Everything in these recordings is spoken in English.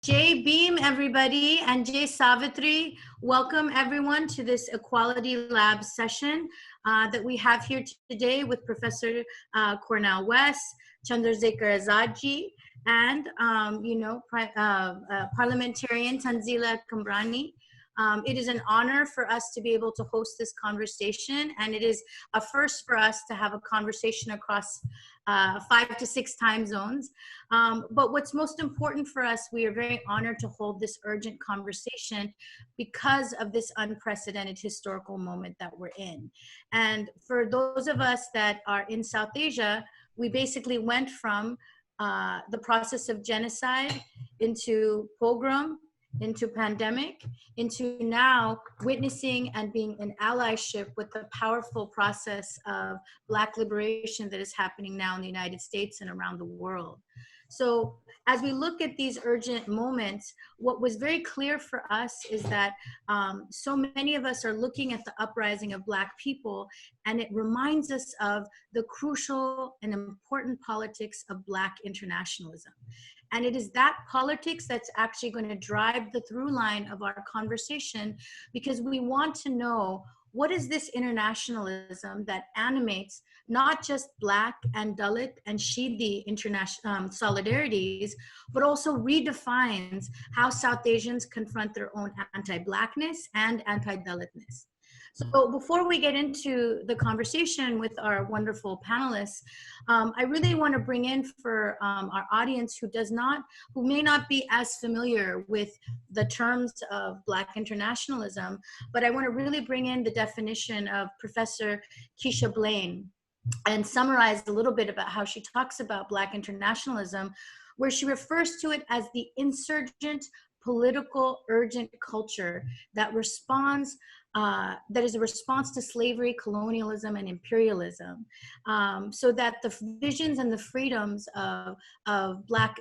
Jay Beam, everybody, and Jay Savitri. Welcome, everyone, to this Equality Lab session that we have here today with Professor Cornel West, Chandrasekhar Azadji, and, parliamentarian Tanzila Kambrani. It is an honor for us to be able to host this conversation, and it is a first for us to have a conversation across 5 to 6 time zones. But what's most important for us, we are very honored to hold this urgent conversation because of this unprecedented historical moment that we're in. And for those of us that are in South Asia, we basically went from the process of genocide into pogrom, into pandemic, into now witnessing and being in allyship with the powerful process of Black liberation that is happening now in the United States and around the world. So as we look at these urgent moments, what was very clear for us is that so many of us are looking at the uprising of Black people, and it reminds us of the crucial and important politics of Black internationalism. And it is that politics that's actually going to drive the through line of our conversation, because we want to know, what is this internationalism that animates not just Black and Dalit and Shidi international solidarities, but also redefines how South Asians confront their own anti-Blackness and anti-Dalitness. So before we get into the conversation with our wonderful panelists, I really want to bring in for our audience who may not be as familiar with the terms of Black internationalism, but I want to really bring in the definition of Professor Keisha Blain and summarize a little bit about how she talks about Black internationalism, where she refers to it as the insurgent political urgent culture that responds that is a response to slavery, colonialism, and imperialism, so that the visions and the freedoms of Black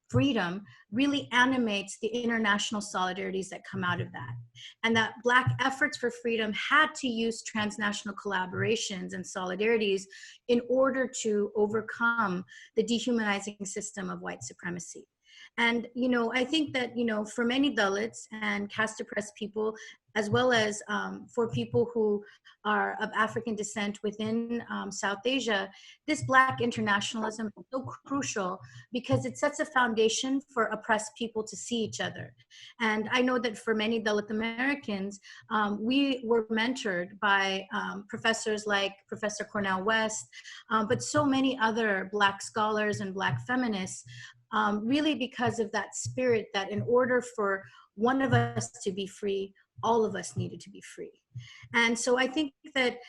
freedom really animates the international solidarities that come out of that. And that Black efforts for freedom had to use transnational collaborations and solidarities in order to overcome the dehumanizing system of white supremacy. And, I think that, for many Dalits and caste-oppressed people, as well as for people who are of African descent within South Asia, this Black internationalism is so crucial because it sets a foundation for oppressed people to see each other. And I know that for many Dalit Americans, we were mentored by professors like Professor Cornel West, but so many other Black scholars and Black feminists, really because of that spirit that in order for one of us to be free, all of us needed to be free. And so I think that,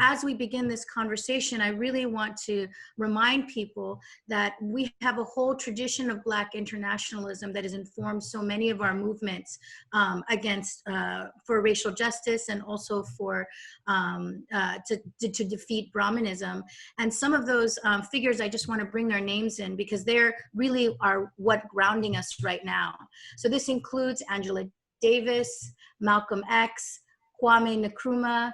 as we begin this conversation, I really want to remind people that we have a whole tradition of Black internationalism that has informed so many of our movements for racial justice and also for to defeat Brahmanism. And some of those figures, I just want to bring their names in because they're really are what grounding us right now. So this includes Angela Davis, Malcolm X, Kwame Nkrumah,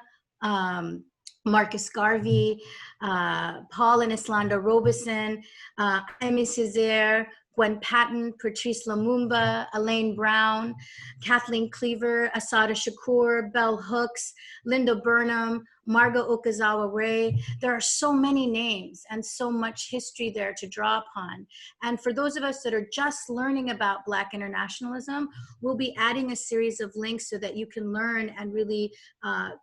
Marcus Garvey, Paul and Islanda Robeson, Aimé Césaire, Gwen Patton, Patrice Lumumba, Elaine Brown, Kathleen Cleaver, Asada Shakur, Bell Hooks, Linda Burnham, Marga Okazawa Ray. There are so many names and so much history there to draw upon. And for those of us that are just learning about Black internationalism, we'll be adding a series of links so that you can learn and really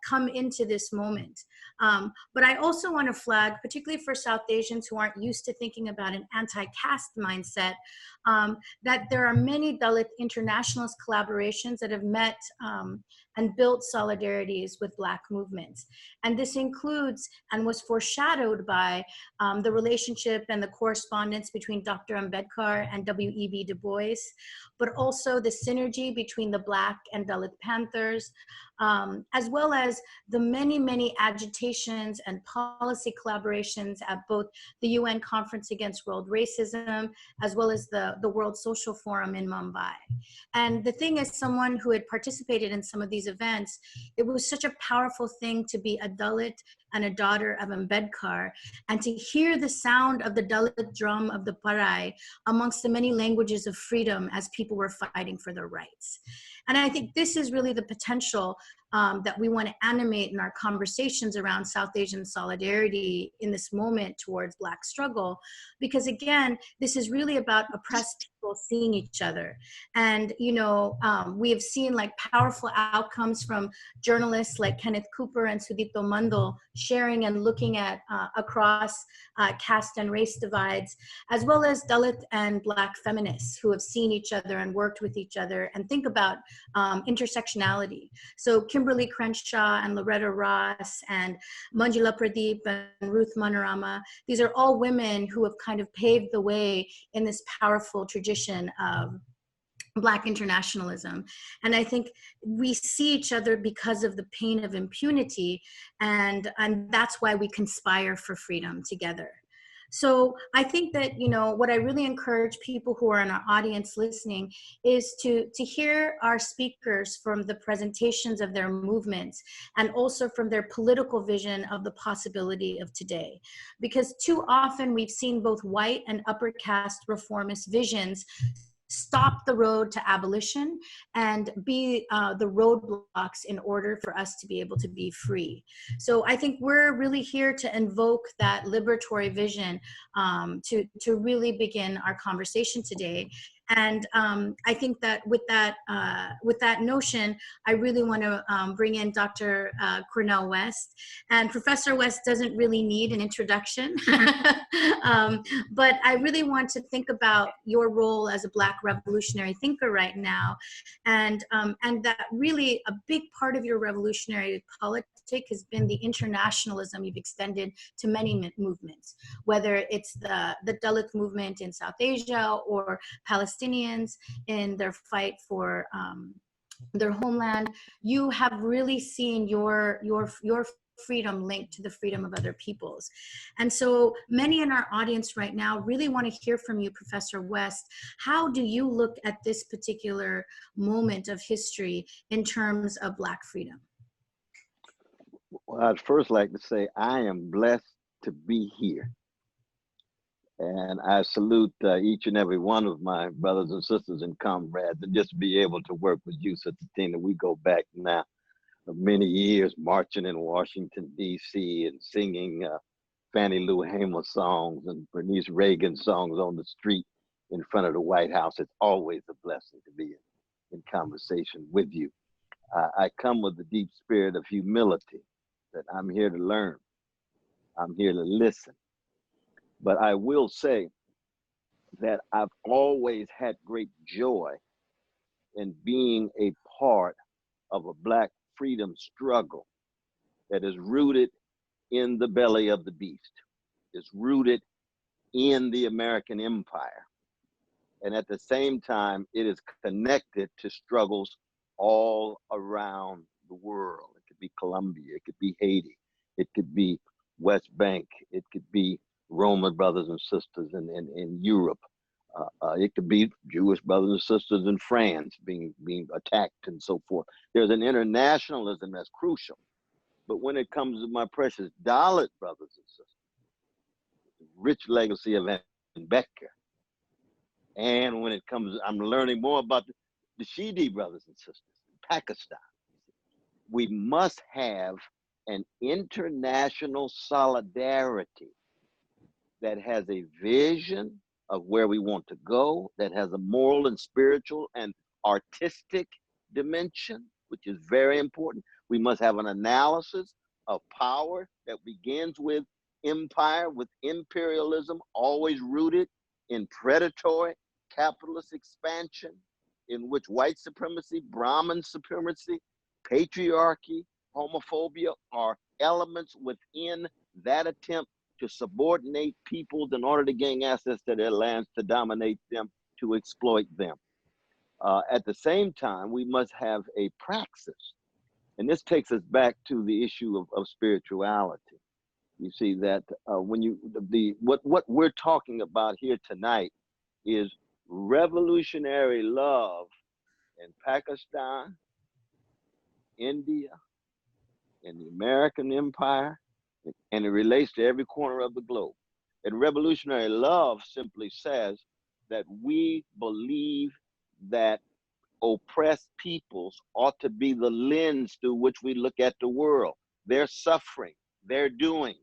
come into this moment. But I also want to flag, particularly for South Asians who aren't used to thinking about an anti-caste mindset, that there are many Dalit internationalist collaborations that have met and built solidarities with Black movements. And this includes and was foreshadowed by the relationship and the correspondence between Dr. Ambedkar and W.E.B. Du Bois, but also the synergy between the Black and Dalit Panthers, as well as the many, many agitations and policy collaborations at both the UN Conference Against World Racism, as well as the World Social Forum in Mumbai. And the thing is, someone who had participated in some of these events, it was such a powerful thing to be a Dalit and a daughter of Ambedkar, and to hear the sound of the Dalit drum of the Parai amongst the many languages of freedom as people were fighting for their rights. And I think this is really the potential that we want to animate in our conversations around South Asian solidarity in this moment towards Black struggle, because again, this is really about oppressed people seeing each other. And, you know, we have seen like powerful outcomes from journalists like Kenneth Cooper and Sudipto Mandal sharing and looking at across caste and race divides, as well as Dalit and Black feminists who have seen each other and worked with each other and think about intersectionality. So Kimberly Crenshaw and Loretta Ross and Manjula Pradeep and Ruth Manarama, these are all women who have kind of paved the way in this powerful tradition of Black internationalism. And I think we see each other because of the pain of impunity, and that's why we conspire for freedom together. So I think that, you know, what I really encourage people who are in our audience listening is to hear our speakers from the presentations of their movements and also from their political vision of the possibility of today. Because too often we've seen both white and upper caste reformist visions stop the road to abolition and be the roadblocks in order for us to be able to be free. So I think we're really here to invoke that liberatory vision to really begin our conversation today. And I think that with that notion, I really want to bring in Dr. Cornel West. And Professor West doesn't really need an introduction, but I really want to think about your role as a Black revolutionary thinker right now, and that really a big part of your revolutionary politic has been the internationalism you've extended to many movements, whether it's the Dalit movement in South Asia or Palestinians in their fight for their homeland. You have really seen your freedom linked to the freedom of other peoples. And so many in our audience right now really want to hear from you, Professor West. How do you look at this particular moment of history in terms of Black freedom? Well, I'd first like to say I am blessed to be here. And I salute each and every one of my brothers and sisters and comrades, and just be able to work with you, Sister Tina. We go back now many years marching in Washington, D.C. and singing Fannie Lou Hamer songs and Bernice Reagan songs on the street in front of the White House. It's always a blessing to be in conversation with you. I come with a deep spirit of humility that I'm here to learn. I'm here to listen. But I will say that I've always had great joy in being a part of a Black freedom struggle that is rooted in the belly of the beast. It's rooted in the American empire. And at the same time, it is connected to struggles all around the world. It could be Colombia, it could be Haiti, it could be West Bank, it could be Roman brothers and sisters in Europe. It could be Jewish brothers and sisters in France being attacked and so forth. There's an internationalism that's crucial. But when it comes to my precious Dalit brothers and sisters, the rich legacy of Ambedkar, and when it comes, I'm learning more about the Shidi brothers and sisters in Pakistan. We must have an international solidarity that has a vision of where we want to go, that has a moral and spiritual and artistic dimension, which is very important. We must have an analysis of power that begins with empire, with imperialism, always rooted in predatory capitalist expansion, in which white supremacy, Brahmin supremacy, patriarchy, homophobia are elements within that attempt to subordinate peoples in order to gain access to their lands, to dominate them, to exploit them. At the same time, we must have a praxis. And this takes us back to the issue of spirituality. You see that when what we're talking about here tonight is revolutionary love in Pakistan, India, in the American empire, and it relates to every corner of the globe. And revolutionary love simply says that we believe that oppressed peoples ought to be the lens through which we look at the world, their suffering, their doings,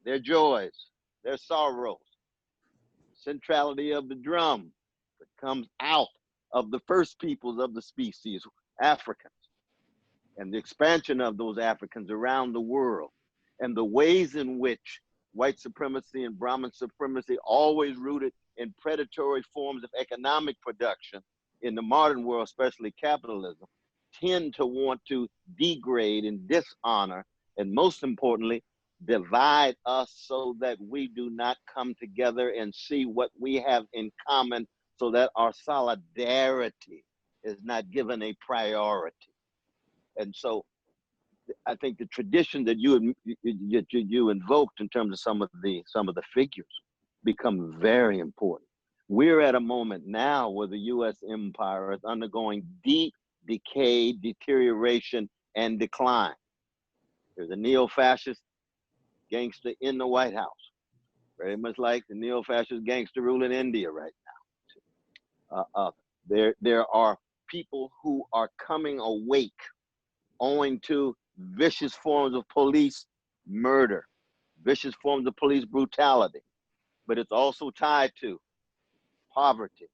their joys, their sorrows, centrality of the drum that comes out of the first peoples of the species, Africans, and the expansion of those Africans around the world, and the ways in which white supremacy and Brahmin supremacy, always rooted in predatory forms of economic production in the modern world, especially capitalism, tend to want to degrade and dishonor, and most importantly, divide us so that we do not come together and see what we have in common, so that our solidarity is not given a priority. And so I think the tradition that you invoked in terms of some of the figures become very important. We're at a moment now where the U.S. empire is undergoing deep decay, deterioration, and decline. There's a neo-fascist gangster in the White House, very much like the neo-fascist gangster ruling India right now. There are people who are coming awake owing to vicious forms of police murder, vicious forms of police brutality, but it's also tied to poverty,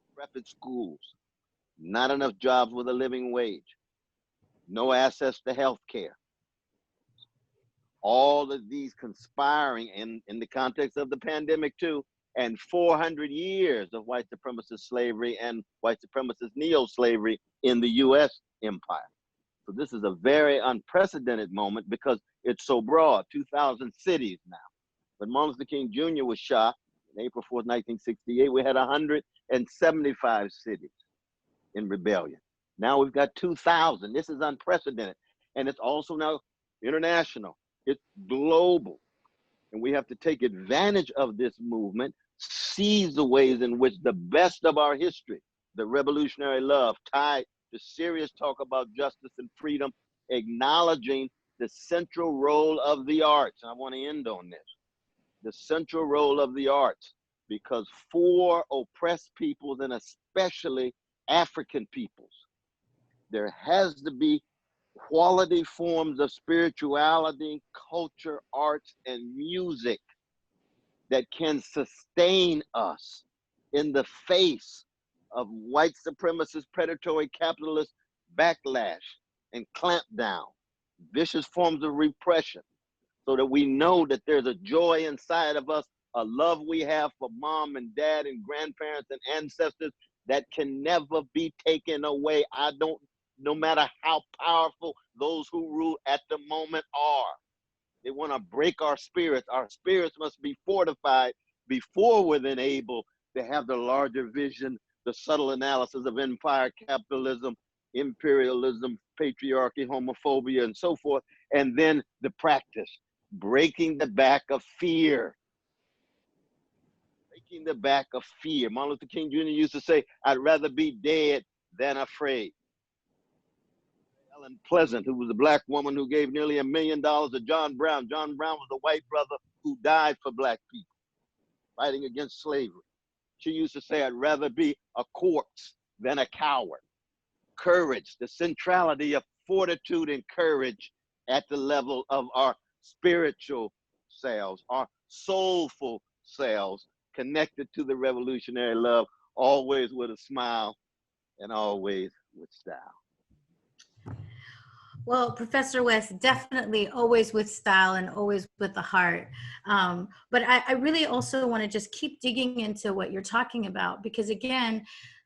decrepit schools, not enough jobs with a living wage, no access to health care. All of these conspiring in the context of the pandemic too, and 400 years of white supremacist slavery and white supremacist neo-slavery in the US empire. So this is a very unprecedented moment because it's so broad, 2,000 cities now. When Martin Luther King Jr. was shot on April 4th, 1968, we had 175 cities in rebellion. Now we've got 2,000. This is unprecedented. And it's also now international. It's global. And we have to take advantage of this movement, seize the ways in which the best of our history, the revolutionary love tied to serious talk about justice and freedom, acknowledging the central role of the arts. And I want to end on this. The central role of the arts, because for oppressed peoples, and especially African peoples, there has to be quality forms of spirituality, culture, arts, and music that can sustain us in the face of white supremacist, predatory capitalist backlash and clampdown, vicious forms of repression, so that we know that there's a joy inside of us, a love we have for mom and dad and grandparents and ancestors that can never be taken away. No matter how powerful those who rule at the moment are. They want to break our spirits. Our spirits must be fortified before we're then able to have the larger vision, the subtle analysis of empire, capitalism, imperialism, patriarchy, homophobia, and so forth, and then the practice, breaking the back of fear. Breaking the back of fear. Martin Luther King Jr. used to say, I'd rather be dead than afraid. Ellen Pleasant, who was a black woman who gave nearly $1 million to John Brown. John Brown was a white brother who died for black people, fighting against slavery. She used to say, I'd rather be a corpse than a coward. Courage, the centrality of fortitude and courage at the level of our spiritual selves, our soulful selves, connected to the revolutionary love, always with a smile and always with style. Well, Professor West, definitely always with style and always with the heart. But I really also want to just keep digging into what you're talking about, because again,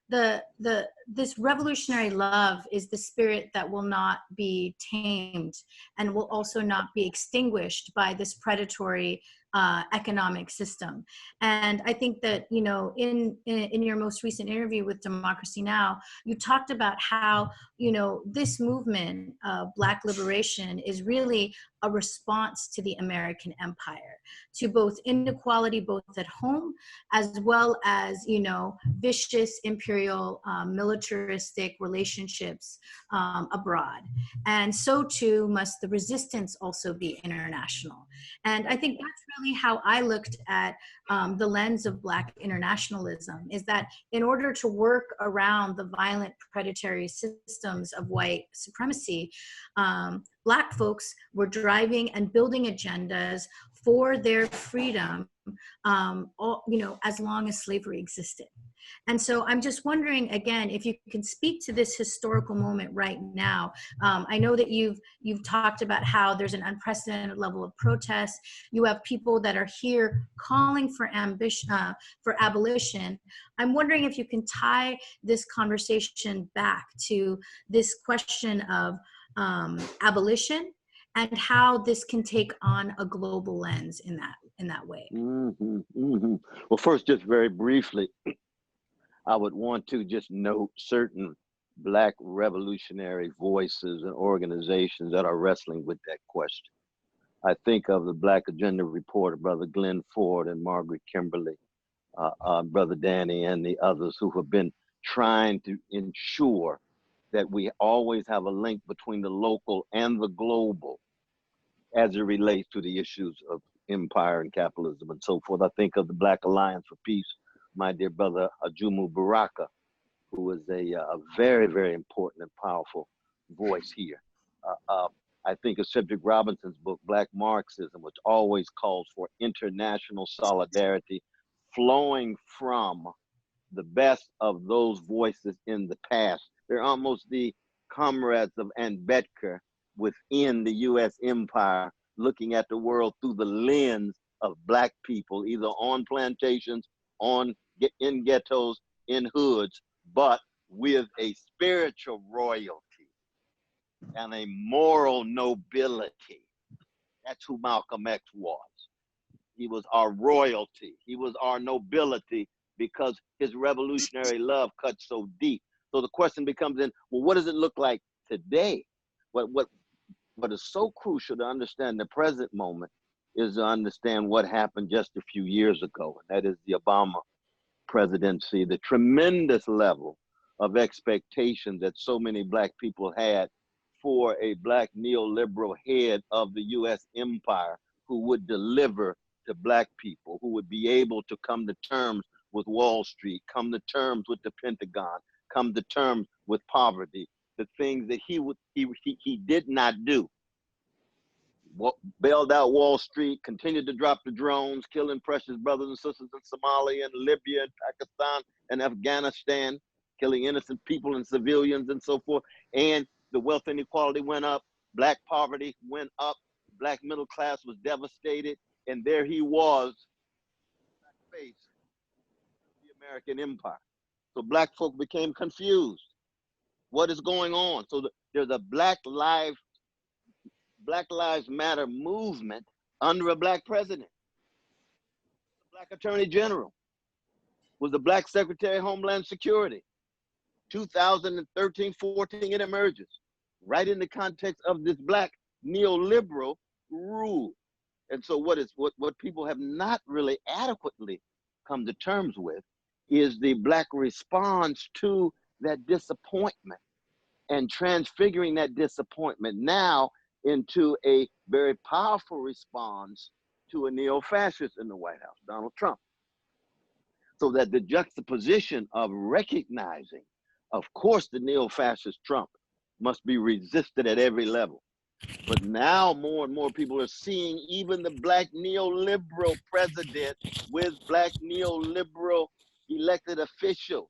this revolutionary love is the spirit that will not be tamed and will also not be extinguished by this predatory economic system. And I think that, you know, in your most recent interview with Democracy Now!, you talked about how, you know, this movement of Black liberation is really a response to the American empire, to both inequality, both at home, as well as, you know, vicious imperial militaristic relationships abroad. And so too must the resistance also be international. And I think that's really how I looked at the lens of Black internationalism, is that in order to work around the violent predatory systems of white supremacy, Black folks were driving and building agendas for their freedom, you know, as long as slavery existed. And so I'm just wondering, again, if you can speak to this historical moment right now. I know that you've talked about how there's an unprecedented level of protest. You have people that are here calling for abolition. I'm wondering if you can tie this conversation back to this question of abolition and how this can take on a global lens in that way. Well, first, just very briefly, I would want to just note certain Black revolutionary voices and organizations that are wrestling with that question. I think of the Black Agenda Report of Brother Glenn Ford and Margaret Kimberly, Brother Danny, and the others who have been trying to ensure that we always have a link between the local and the global as it relates to the issues of empire and capitalism and so forth. I think of the Black Alliance for Peace, my dear brother Ajumu Baraka, who is a very, very important and powerful voice here. I think of Cedric Robinson's book, Black Marxism, which always calls for international solidarity flowing from the best of those voices in the past. They're almost the comrades of Ann Betker within the US empire, looking at the world through the lens of Black people, either on plantations, in ghettos, in hoods, but with a spiritual royalty and a moral nobility. That's who Malcolm X was. He was our royalty. He was our nobility because his revolutionary love cut so deep. So the question becomes then, well, what does it look like today? What is so crucial to understand the present moment is to understand what happened just a few years ago, and that is the Obama presidency, the tremendous level of expectation that so many Black people had for a Black neoliberal head of the US empire who would deliver to Black people, who would be able to come to terms with Wall Street, come to terms with the Pentagon, come to terms with poverty, the things that he did not do. Bailed out Wall Street, continued to drop the drones, killing precious brothers and sisters in Somalia and Libya and Pakistan and Afghanistan, killing innocent people and civilians and so forth. And the wealth inequality went up, Black poverty went up, Black middle class was devastated, and there he was, face the American empire. So Black folk became confused. What is going on? So there's a Black Lives Matter movement under a Black president, a Black Attorney General, was the Black Secretary of Homeland Security. 2013, 14, it emerges right in the context of this Black neoliberal rule. And so what people have not really adequately come to terms with is the Black response to that disappointment and transfiguring that disappointment now into a very powerful response to a neo-fascist in the White House, Donald Trump. So that the juxtaposition of recognizing, of course, the neo-fascist Trump must be resisted at every level. But now more and more people are seeing even the Black neoliberal president with Black neoliberal elected officials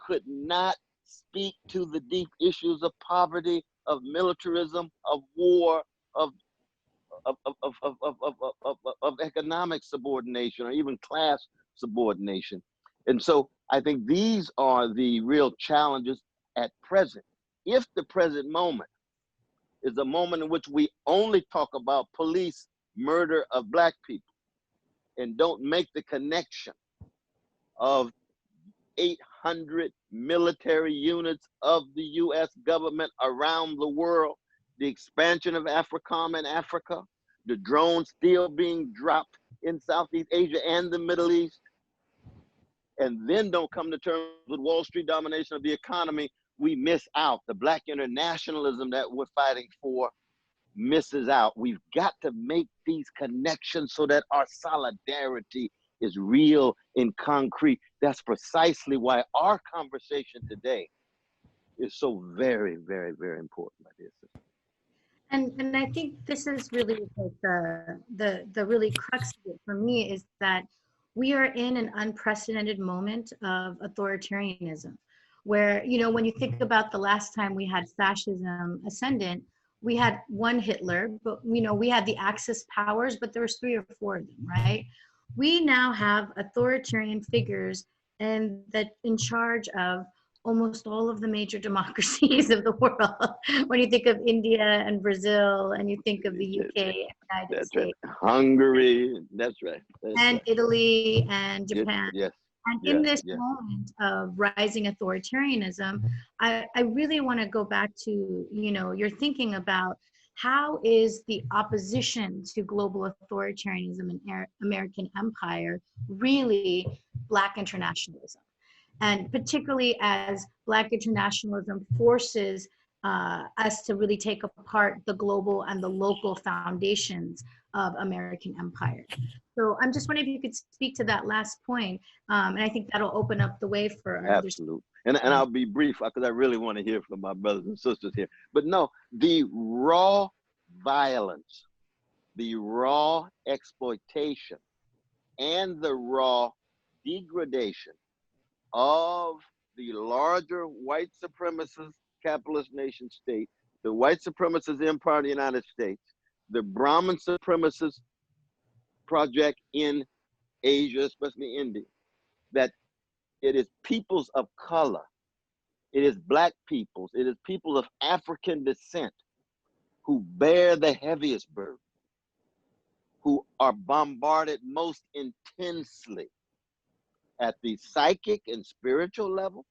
could not speak to the deep issues of poverty, of militarism, of war, of economic subordination, or even class subordination. And so I think these are the real challenges at present. If the present moment is a moment in which we only talk about police murder of Black people, and don't make the connection of 800 military units of the U.S. government around the world, the expansion of AFRICOM in Africa, the drones still being dropped in Southeast Asia and the Middle East, and then don't come to terms with Wall Street domination of the economy, we miss out. The Black internationalism that we're fighting for misses out. We've got to make these connections so that our solidarity is real and concrete. That's precisely why our conversation today is so very, very, very important, my dear sister. And I think this is really like the really crux of it for me, is that we are in an unprecedented moment of authoritarianism, where, you know, when you think about the last time we had fascism ascendant, we had one Hitler, but you know, we had the Axis powers, but there was 3 or 4 of them, right? We now have authoritarian figures and that in charge of almost all of the major democracies of the world. When you think of India and Brazil, and you think of the UK and United That's States. right. Hungary, that's right. That's And right. Italy and Yes, Japan. yes, And yes, in this yes. moment of rising authoritarianism, I really want to go back to, you know, you're thinking about how is the opposition to global authoritarianism and American empire really Black internationalism? And particularly as Black internationalism forces us to really take apart the global and the local foundations of American empire. So I'm just wondering if you could speak to that last point, and I think that'll open up the way for our others. Absolutely. And I'll be brief because I really want to hear from my brothers and sisters here. But no, the raw violence, the raw exploitation, and the raw degradation of the larger white supremacist capitalist nation state, the white supremacist empire of the United States, the Brahmin supremacist project in Asia, especially India, that it is peoples of color, it is Black peoples, it is people of African descent who bear the heaviest burden, who are bombarded most intensely at the psychic and spiritual level,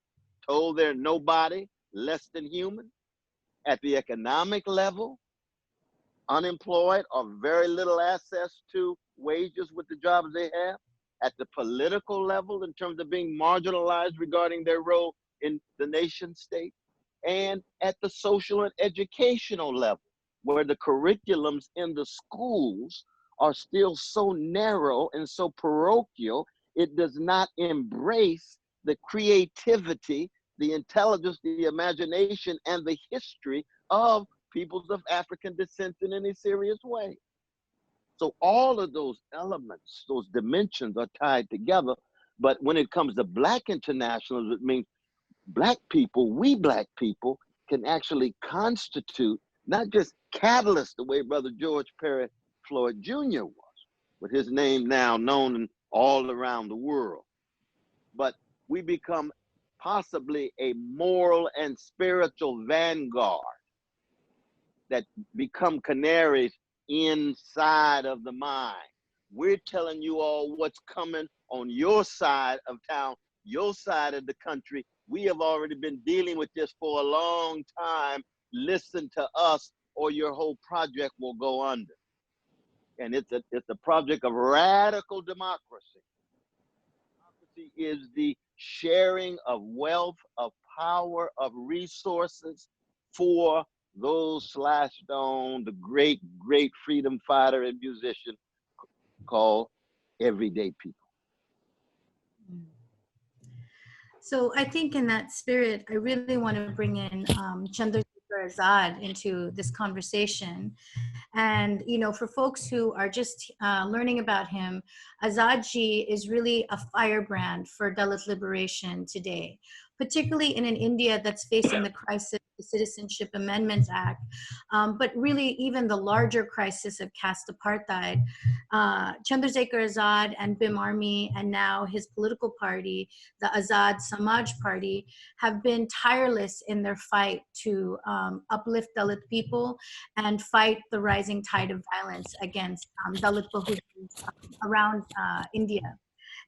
told they're nobody, less than human, at the economic level, unemployed or very little access to wages with the jobs they have, at the political level in terms of being marginalized regarding their role in the nation state, and at the social and educational level, where the curriculums in the schools are still so narrow and so parochial, it does not embrace the creativity, the intelligence, the imagination, and the history of peoples of African descent in any serious way. So all of those elements, those dimensions are tied together. But when it comes to Black internationalism, it means Black people, we Black people, can actually constitute not just catalysts the way Brother George Perry Floyd Jr. was, with his name now known all around the world, but we become possibly a moral and spiritual vanguard that become canaries inside of the mind. We're telling you all what's coming on your side of town, your side of the country. We have already been dealing with this for a long time. Listen to us or your whole project will go under. And it's a project of radical democracy. Democracy is the sharing of wealth, of power, of resources for those slashed on the great, great freedom fighter and musician called everyday people. So I think in that spirit, I really want to bring in Chandrasekhar Azad into this conversation. And, you know, for folks who are just learning about him, Azadji is really a firebrand for Dalit liberation today, particularly in an India that's facing the crisis of the Citizenship Amendments Act, but really even the larger crisis of caste apartheid. Chandrasekhar Azad and BIM Army, and now his political party, the Azad Samaj Party, have been tireless in their fight to uplift Dalit people and fight the rising tide of violence against Dalit Bahujan around India.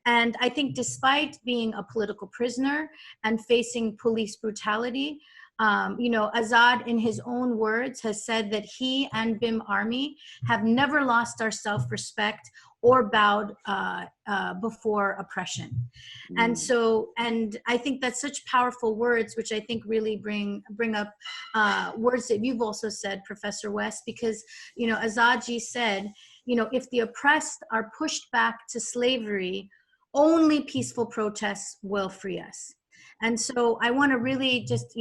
And I think despite being a political prisoner and facing police brutality, Azad, in his own words, has said that he and BIM Army have never lost our self-respect or bowed before oppression. And so, and I think that's such powerful words, which I think really bring up words that you've also said, Professor West, because, Azadji said, if the oppressed are pushed back to slavery, only peaceful protests will free us. And so I want to really just,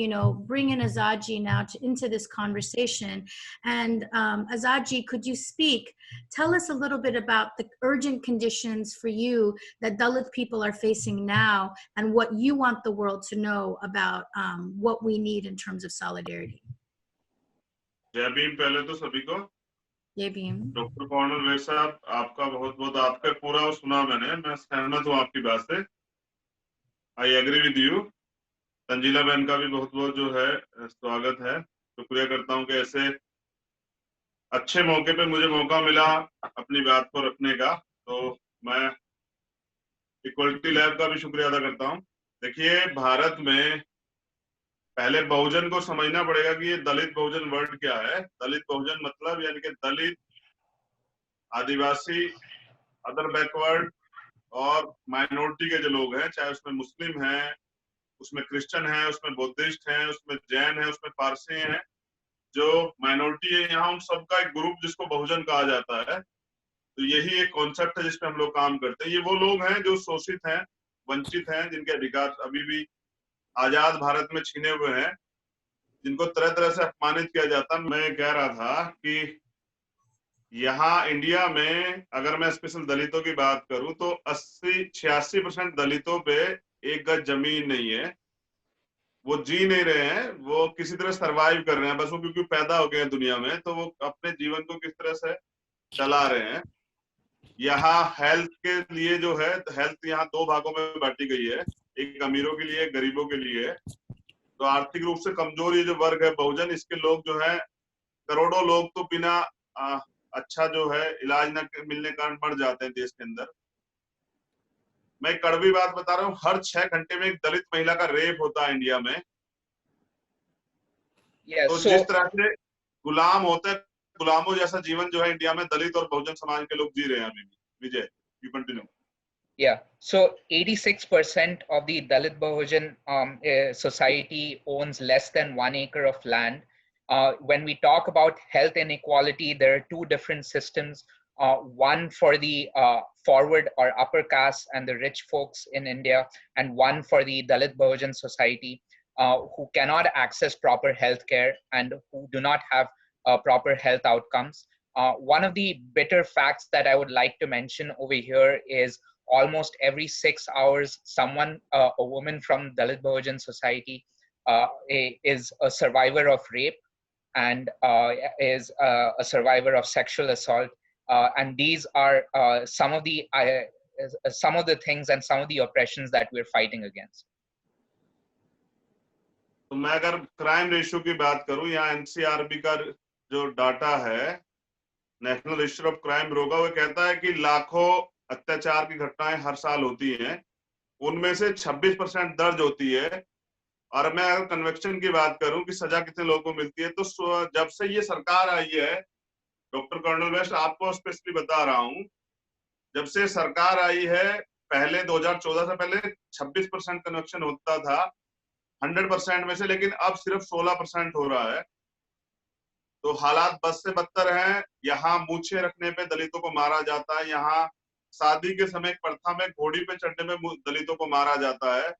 bring in Azadji now into this conversation. And Azadji, could you tell us a little bit about the urgent conditions for you that Dalit people are facing now and what you want the world to know about what we need in terms of solidarity. जय भीम। पहले तो सभी को जय Bhim. Doctor colonel वैद साहब, आपका बहुत बहुत, आपका पूरा सुना मैंने, मैं सहमत हूँ आपकी बात से। I agree with you. Tanzila बहन का भी बहुत बहुत जो है स्वागत है, शुक्रिया करता हूँ कि ऐसे अच्छे मौके पे मुझे मौका मिला अपनी बात को रखने का, तो मैं इक्वलिटी लैब का भी शुक्रिया अदा करता हूँ। देखिए, भारत में पहले बहुजन को समझना पड़ेगा कि ये दलित बहुजन वर्ड क्या है। दलित बहुजन मतलब यानी कि दलित, आदिवासी, अदर बैकवर्ड और माइनॉरिटी के जो लोग हैं, चाहे उसमें मुस्लिम हैं, उसमें क्रिश्चियन है, उसमें बुद्धिस्ट हैं, उसमें जैन है, उसमें पारसी हैं, जो माइनॉरिटी है यहाँ, उन सबका एक ग्रुप जिसको बहुजन कहा जाता है। तो यही एक कॉन्सेप्ट है जिसपे हम लोग काम करते हैं। ये वो लोग हैं जो शोषित हैं, वंचित हैं, जिनके अधिकार अभी भी आजाद भारत में छीने हुए हैं, जिनको तरह तरह से अपमानित किया जाता है। मैं कह रहा था कि यहाँ इंडिया में अगर मैं स्पेशल दलितों की बात करूं तो 86% दलितों पे एक गज जमीन नहीं है। वो जी नहीं रहे हैं, वो किसी तरह सरवाइव कर रहे हैं, बस वो क्योंकि पैदा हो गए हैं दुनिया में, तो वो अपने जीवन को किस तरह से चला रहे हैं। यहाँ हेल्थ के लिए जो है, हेल्थ यहाँ दो भागों में बांटी गई है, एक अमीरों के लिए, एक गरीबों के लिए। तो आर्थिक रूप से कमजोर ये जो वर्ग है बहुजन, इसके लोग जो है, करोड़ों लोग तो बिना अच्छा जो है इलाज न मिलने के कारण मर जाते हैं देश के अंदर। मैं कड़वी बात बता रहा हूँ, हर 6 घंटे में एक दलित महिला का रेप होता है इंडिया में। तो जिस तरह से गुलाम होते हैं, गुलामों जैसा जीवन जो है इंडिया में दलित और बहुजन समाज के लोग जी रहे हैं अभी भी। विजय, you continue. Yeah, so 86% of the Dalit Bahujan society owns less than 1 acre of land. When we talk about health inequality, there are two different systems. One for the forward or upper caste and the rich folks in India, and one for the Dalit Bahujan society who cannot access proper health care and who do not have proper health outcomes. One of the bitter facts that I would like to mention over here is almost every 6 hours, someone, a woman from Dalit Bahujan society is a survivor of rape and is a survivor of sexual assault. And these are some of the things and some of the oppressions that we're fighting against. तो मैं अगर crime ratio की बात करूं, यहाँ NCRB का जो data है, national register of crime bureau का, वो कहता है कि लाखों अत्याचार की घटनाएं हर साल होती हैं, उनमें से 26% दर्ज होती है। और मैं अगर कन्वेक्शन की बात करूं कि सजा कितने लोगों को मिलती है, तो जब से ये सरकार आई है, डॉक्टर कर्नल वेस्ट आपको स्पेशली बता रहा हूं, जब से सरकार आई है, पहले 2014 से पहले 26% कन्वेक्शन होता था 100% में से, लेकिन अब सिर्फ 16% हो रहा है। तो हालात बद से बदतर हैं। यहाँ मूछे रखने पे दलितों को मारा जाता है, यहाँ शादी के समय प्रथा में घोड़ी पे चढ़ने में दलितों को मारा जाता है,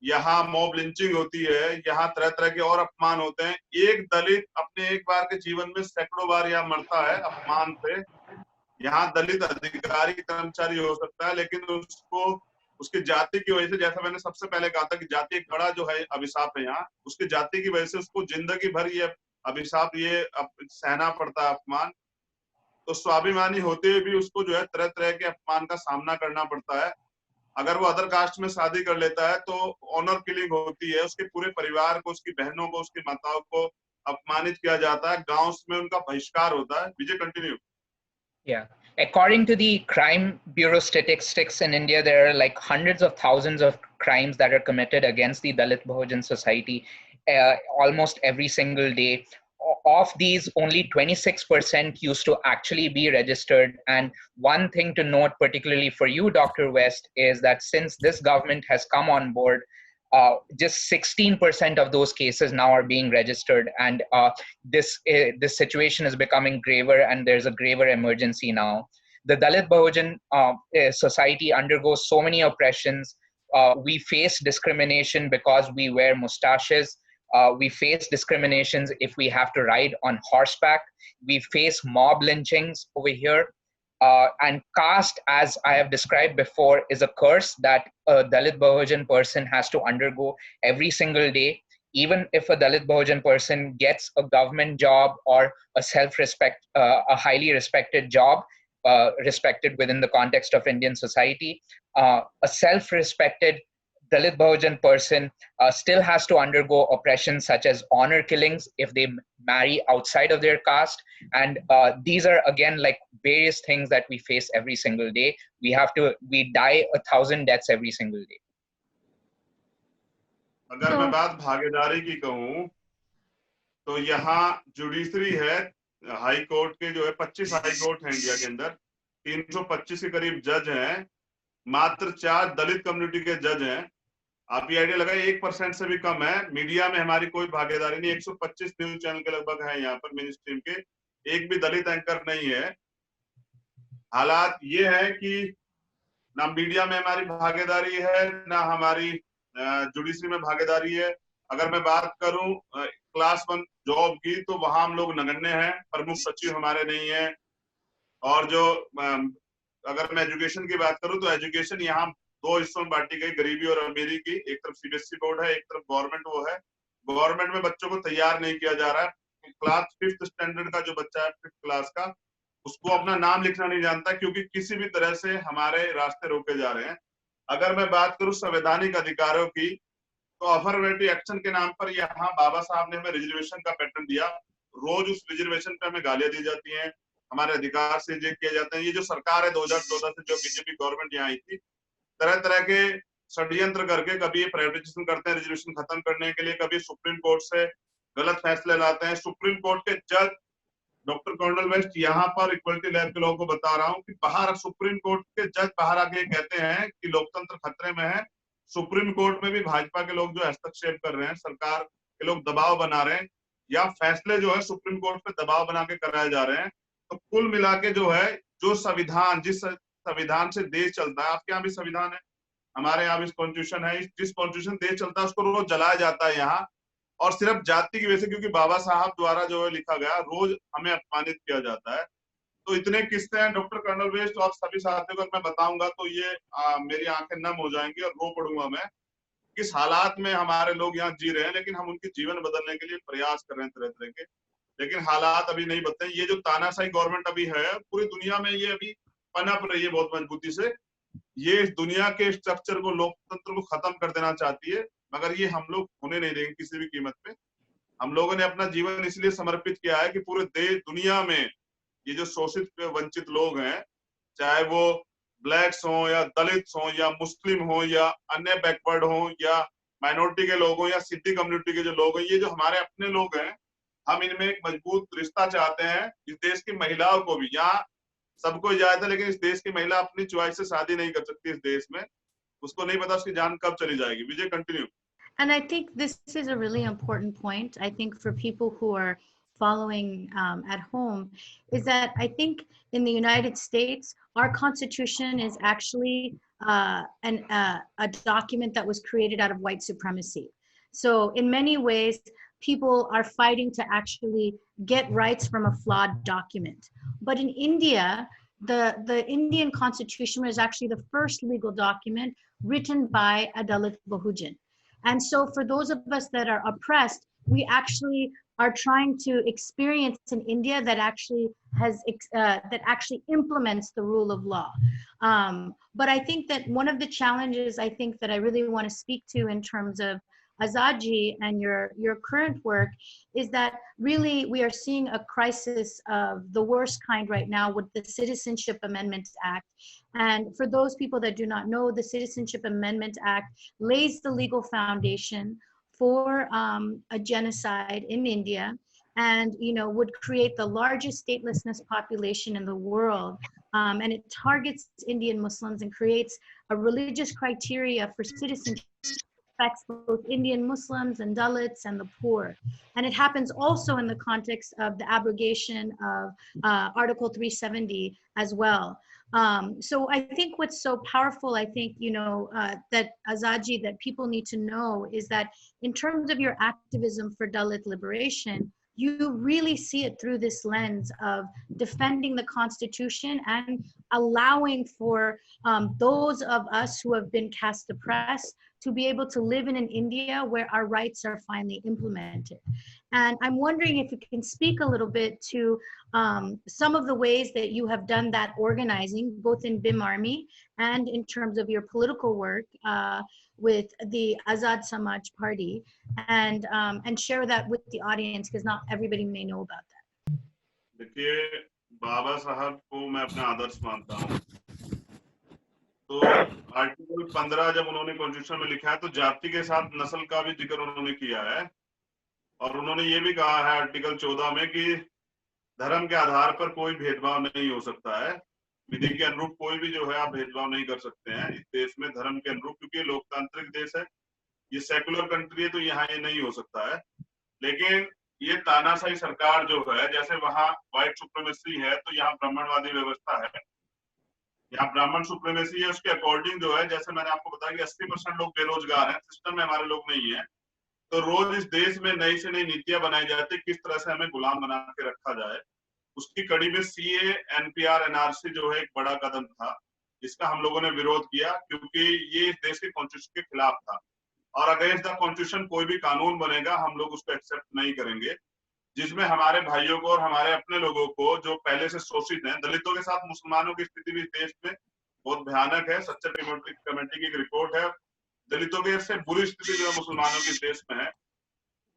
यहाँ मॉब लिंचिंग होती है, यहाँ तरह तरह के और अपमान होते हैं। एक दलित अपने एक बार के जीवन में सैकड़ों बार यहाँ मरता है अपमान से। यहाँ दलित अधिकारी कर्मचारी हो सकता है, लेकिन उसको उसकी जाति की वजह से, जैसा मैंने सबसे पहले कहा था कि जाति एक बड़ा जो है अभिशाप है यहाँ, उसकी जाति की वजह से उसको जिंदगी भर ये अभिशाप, ये सहना पड़ता है अपमान। तो स्वाभिमानी होते हुए भी उसको जो है तरह तरह के अपमान का सामना करना पड़ता है। अगर वो अदर कास्ट में शादी कर लेता है तो ऑनर किलिंग होती है, उसके पूरे परिवार को, उसकी बहनों को, उसकी माताओं को अपमानित किया जाता है, गांव में उनका बहिष्कार होता है। विजय, continue. Yeah, According to the Crime Bureau statistics in India, there are like hundreds of thousands of crimes that are committed against the Dalit Bahujan society almost every single day. Of these, only 26% used to actually be registered. And one thing to note, particularly for you, Dr. West, is that since this government has come on board, just 16% of those cases now are being registered, and this situation is becoming graver, and there's a graver emergency now. The Dalit Bahujan society undergoes so many oppressions. We face discrimination because we wear mustaches. We face discriminations if we have to ride on horseback. We face mob lynchings over here. And caste, as I have described before, is a curse that a Dalit Bahujan person has to undergo every single day. Even if a Dalit Bahujan person gets a government job or a a highly respected job, respected within the context of Indian society, a self-respected Dalit Bahujan person still has to undergo oppressions such as honor killings if they marry outside of their caste. And these are, again, like various things that we face every single day. We die 1,000 deaths every single day. अगर मैं बात भागीदारी की कहूँ तो यहाँ judiciary है, high court के जो है 25 हाई कोर्ट है इंडिया के अंदर, 325 के करीब जज हैं, मात्र 4 दलित कम्युनिटी के जज हैं। आप ये आइडिया लगाइए 1% से भी कम है। मीडिया में हमारी कोई भागीदारी नहीं, 125 न्यूज चैनल के लगभग है यहाँ पर मेन स्ट्रीम के, एक भी दलित एंकर नहीं है। हालात ये है कि ना मीडिया में हमारी भागीदारी है, ना हमारी जुडिशरी में भागीदारी है। अगर मैं बात करूं क्लास 1 जॉब की तो वहां हम लोग नगण्य हैं, प्रमुख सचिव हमारे नहीं है। और जो अगर मैं एजुकेशन की बात करूं तो एजुकेशन यहाँ 2 हिस्सों में बांटी गई, गरीबी और अमीरी की। एक तरफ सीबीएसई बोर्ड है, एक तरफ गवर्नमेंट वो है। गवर्नमेंट में बच्चों को तैयार नहीं किया जा रहा है। क्लास 5th स्टैंडर्ड का जो बच्चा है 5th क्लास का, उसको अपना नाम लिखना नहीं जानता, क्योंकि किसी भी तरह से हमारे रास्ते रोके जा रहे हैं। अगर मैं बात करूं संवैधानिक अधिकारों की, तो अफर्मेटिव एक्शन के नाम पर यहाँ बाबा साहब ने हमें रिजर्वेशन का पैटर्न दिया। रोज उस रिजर्वेशन पे हमें गालियां दी जाती हैं, हमारे अधिकार से जे किए जाते हैं। ये जो सरकार है 2014 से जो बीजेपी गवर्नमेंट यहाँ आई थी, तरह तरह के षड्यंत्र करके कभी प्राइवेटाइजेशन करते हैं रिजर्वेशन खत्म करने के लिए, कभी सुप्रीम कोर्ट से गलत फैसले लाते हैं। सुप्रीम कोर्ट के जज डॉक्टर कर्नल वेस्ट, यहाँ पर इक्वलिटी लैब के लोगों को बता रहा हूँ कि बाहर सुप्रीम कोर्ट के जज बाहर आके कहते हैं कि लोकतंत्र खतरे में है। सुप्रीम कोर्ट में भी भाजपा के लोग जो हस्तक्षेप कर रहे हैं, सरकार के लोग दबाव बना रहे हैं, या फैसले जो है सुप्रीम कोर्ट पे दबाव बना के कराए जा रहे हैं। तो कुल मिला के जो है, जो संविधान, जिस संविधान से देश चलता है, आपके यहाँ भी संविधान है, हमारे यहाँ भी कॉन्स्टिट्यूशन है, जिस कॉन्स्टिट्यूशन देश चलता है उसको रोज जलाया जाता है यहाँ, और सिर्फ जाति की वजह से, क्योंकि बाबा साहब द्वारा जो है लिखा गया, रोज हमें अपमानित किया जाता है। तो इतने किस्से हैं डॉक्टर कर्नल वेस्ट, और सभी साथियों को मैं बताऊंगा तो ये मेरी आंखें नम हो जाएंगी और रो पड़ूंगा मैं। किस हालात में हमारे लोग यहाँ जी रहे हैं, लेकिन हम उनके जीवन बदलने के लिए प्रयास कर रहे हैं तरह तरह के, लेकिन हालात अभी नहीं बदले। ये जो तानाशाही गवर्नमेंट अभी है पूरी दुनिया में, ये अभी पनप रही है बहुत मजबूती से। ये इस दुनिया के स्ट्रक्चर को, लोकतंत्र को खत्म कर देना चाहती है, मगर ये हम लोग होने नहीं देंगे किसी भी कीमत पे। हम लोगों ने अपना जीवन इसलिए समर्पित किया है कि पूरे देश दुनिया में ये जो शोषित वंचित लोग हैं, चाहे वो ब्लैक्स हो या दलित्स हो या मुस्लिम हो या अन्य बैकवर्ड हो या माइनॉरिटी के लोग हो या सिटी कम्युनिटी के जो लोग हैं, ये जो हमारे अपने लोग हैं, हम इनमें एक मजबूत रिश्ता चाहते हैं। इस देश की महिलाओं को भी, यहाँ सबको इजाजत है, लेकिन इस देश की महिला अपनी चॉइस से शादी नहीं कर सकती। इस देश में उसको नहीं पता उसकी जान कब चली जाएगी। विजय, continue. And I think this is a really important point. I think for people who are following at home, is that I think in the United States, our Constitution is actually a document that was created out of white supremacy. So in many ways, people are fighting to actually get rights from a flawed document. But in India, the Indian Constitution was actually the first legal document written by a Dalit Bahujan. And so for those of us that are oppressed, we actually are trying to experience an India that actually has, that actually implements the rule of law. But I think that one of the challenges I think that I really want to speak to in terms of Azadji and your current work, is that really we are seeing a crisis of the worst kind right now with the Citizenship Amendment Act. And for those people that do not know, the Citizenship Amendment Act lays the legal foundation for a genocide in India, and would create the largest statelessness population in the world. And it targets Indian Muslims and creates a religious criteria for citizenship, affects both Indian Muslims and Dalits and the poor. And it happens also in the context of the abrogation of Article 370 as well. So I think what's so powerful, I think, that Azadji, that people need to know, is that in terms of your activism for Dalit liberation, you really see it through this lens of defending the Constitution and allowing for those of us who have been caste oppressed to be able to live in an India where our rights are finally implemented. And I'm wondering if you can speak a little bit to some of the ways that you have done that organizing, both in BIM Army and in terms of your political work with the Azad Samaj Party, and share that with the audience, because not everybody may know about that. देखिए, बाबा साहब को मैं अपना आदर्श मानता हूँ। तो article 15 जब उन्होंने कॉन्स्टिट्यूशन में लिखा है, तो जाति के साथ नस्ल का भी जिक्र उन्होंने किया है, और उन्होंने ये भी कहा है आर्टिकल 14 में कि धर्म के आधार पर कोई भेदभाव नहीं हो सकता है। विधि के अनुरूप कोई भी जो है आप भेदभाव नहीं कर सकते हैं इस देश में, धर्म के अनुरूप, क्योंकि ये लोकतांत्रिक देश है, ये सेकुलर कंट्री है, तो यहाँ ये नहीं हो सकता है। लेकिन ये तानाशाही सरकार जो है, जैसे वहाँ व्हाइट सुप्रीमेसी है, तो यहाँ ब्राह्मणवादी व्यवस्था है, यहाँ ब्राह्मण सुप्रीमेसी है। उसके अकॉर्डिंग जो है, जैसे मैंने आपको बताया कि 80% लोग बेरोजगार हैं, सिस्टम में हमारे लोग नहीं है, तो रोज इस देश में नई से नई नीतियां बनाई जाती, किस तरह से हमें गुलाम बना के रखा जाए। उसकी कड़ी में सीए, एनपीआर, एनआरसी जो है एक बड़ा कदम था, इसका हम लोगों ने विरोध किया, क्योंकि ये इस देश के कॉन्स्टिट्यूशन के खिलाफ था, और अगेंस्ट द कॉन्स्टिट्यूशन कोई भी कानून बनेगा हम लोग उसको एक्सेप्ट नहीं करेंगे, जिसमें हमारे भाइयों को और हमारे अपने लोगों को जो पहले से शोषित हैं, दलितों के साथ मुसलमानों की स्थिति भी देश में बहुत भयानक है। सच्चर कमेटी की एक रिपोर्ट है, दलितों के से बुरी स्थिति जो है मुसलमानों की देश में है।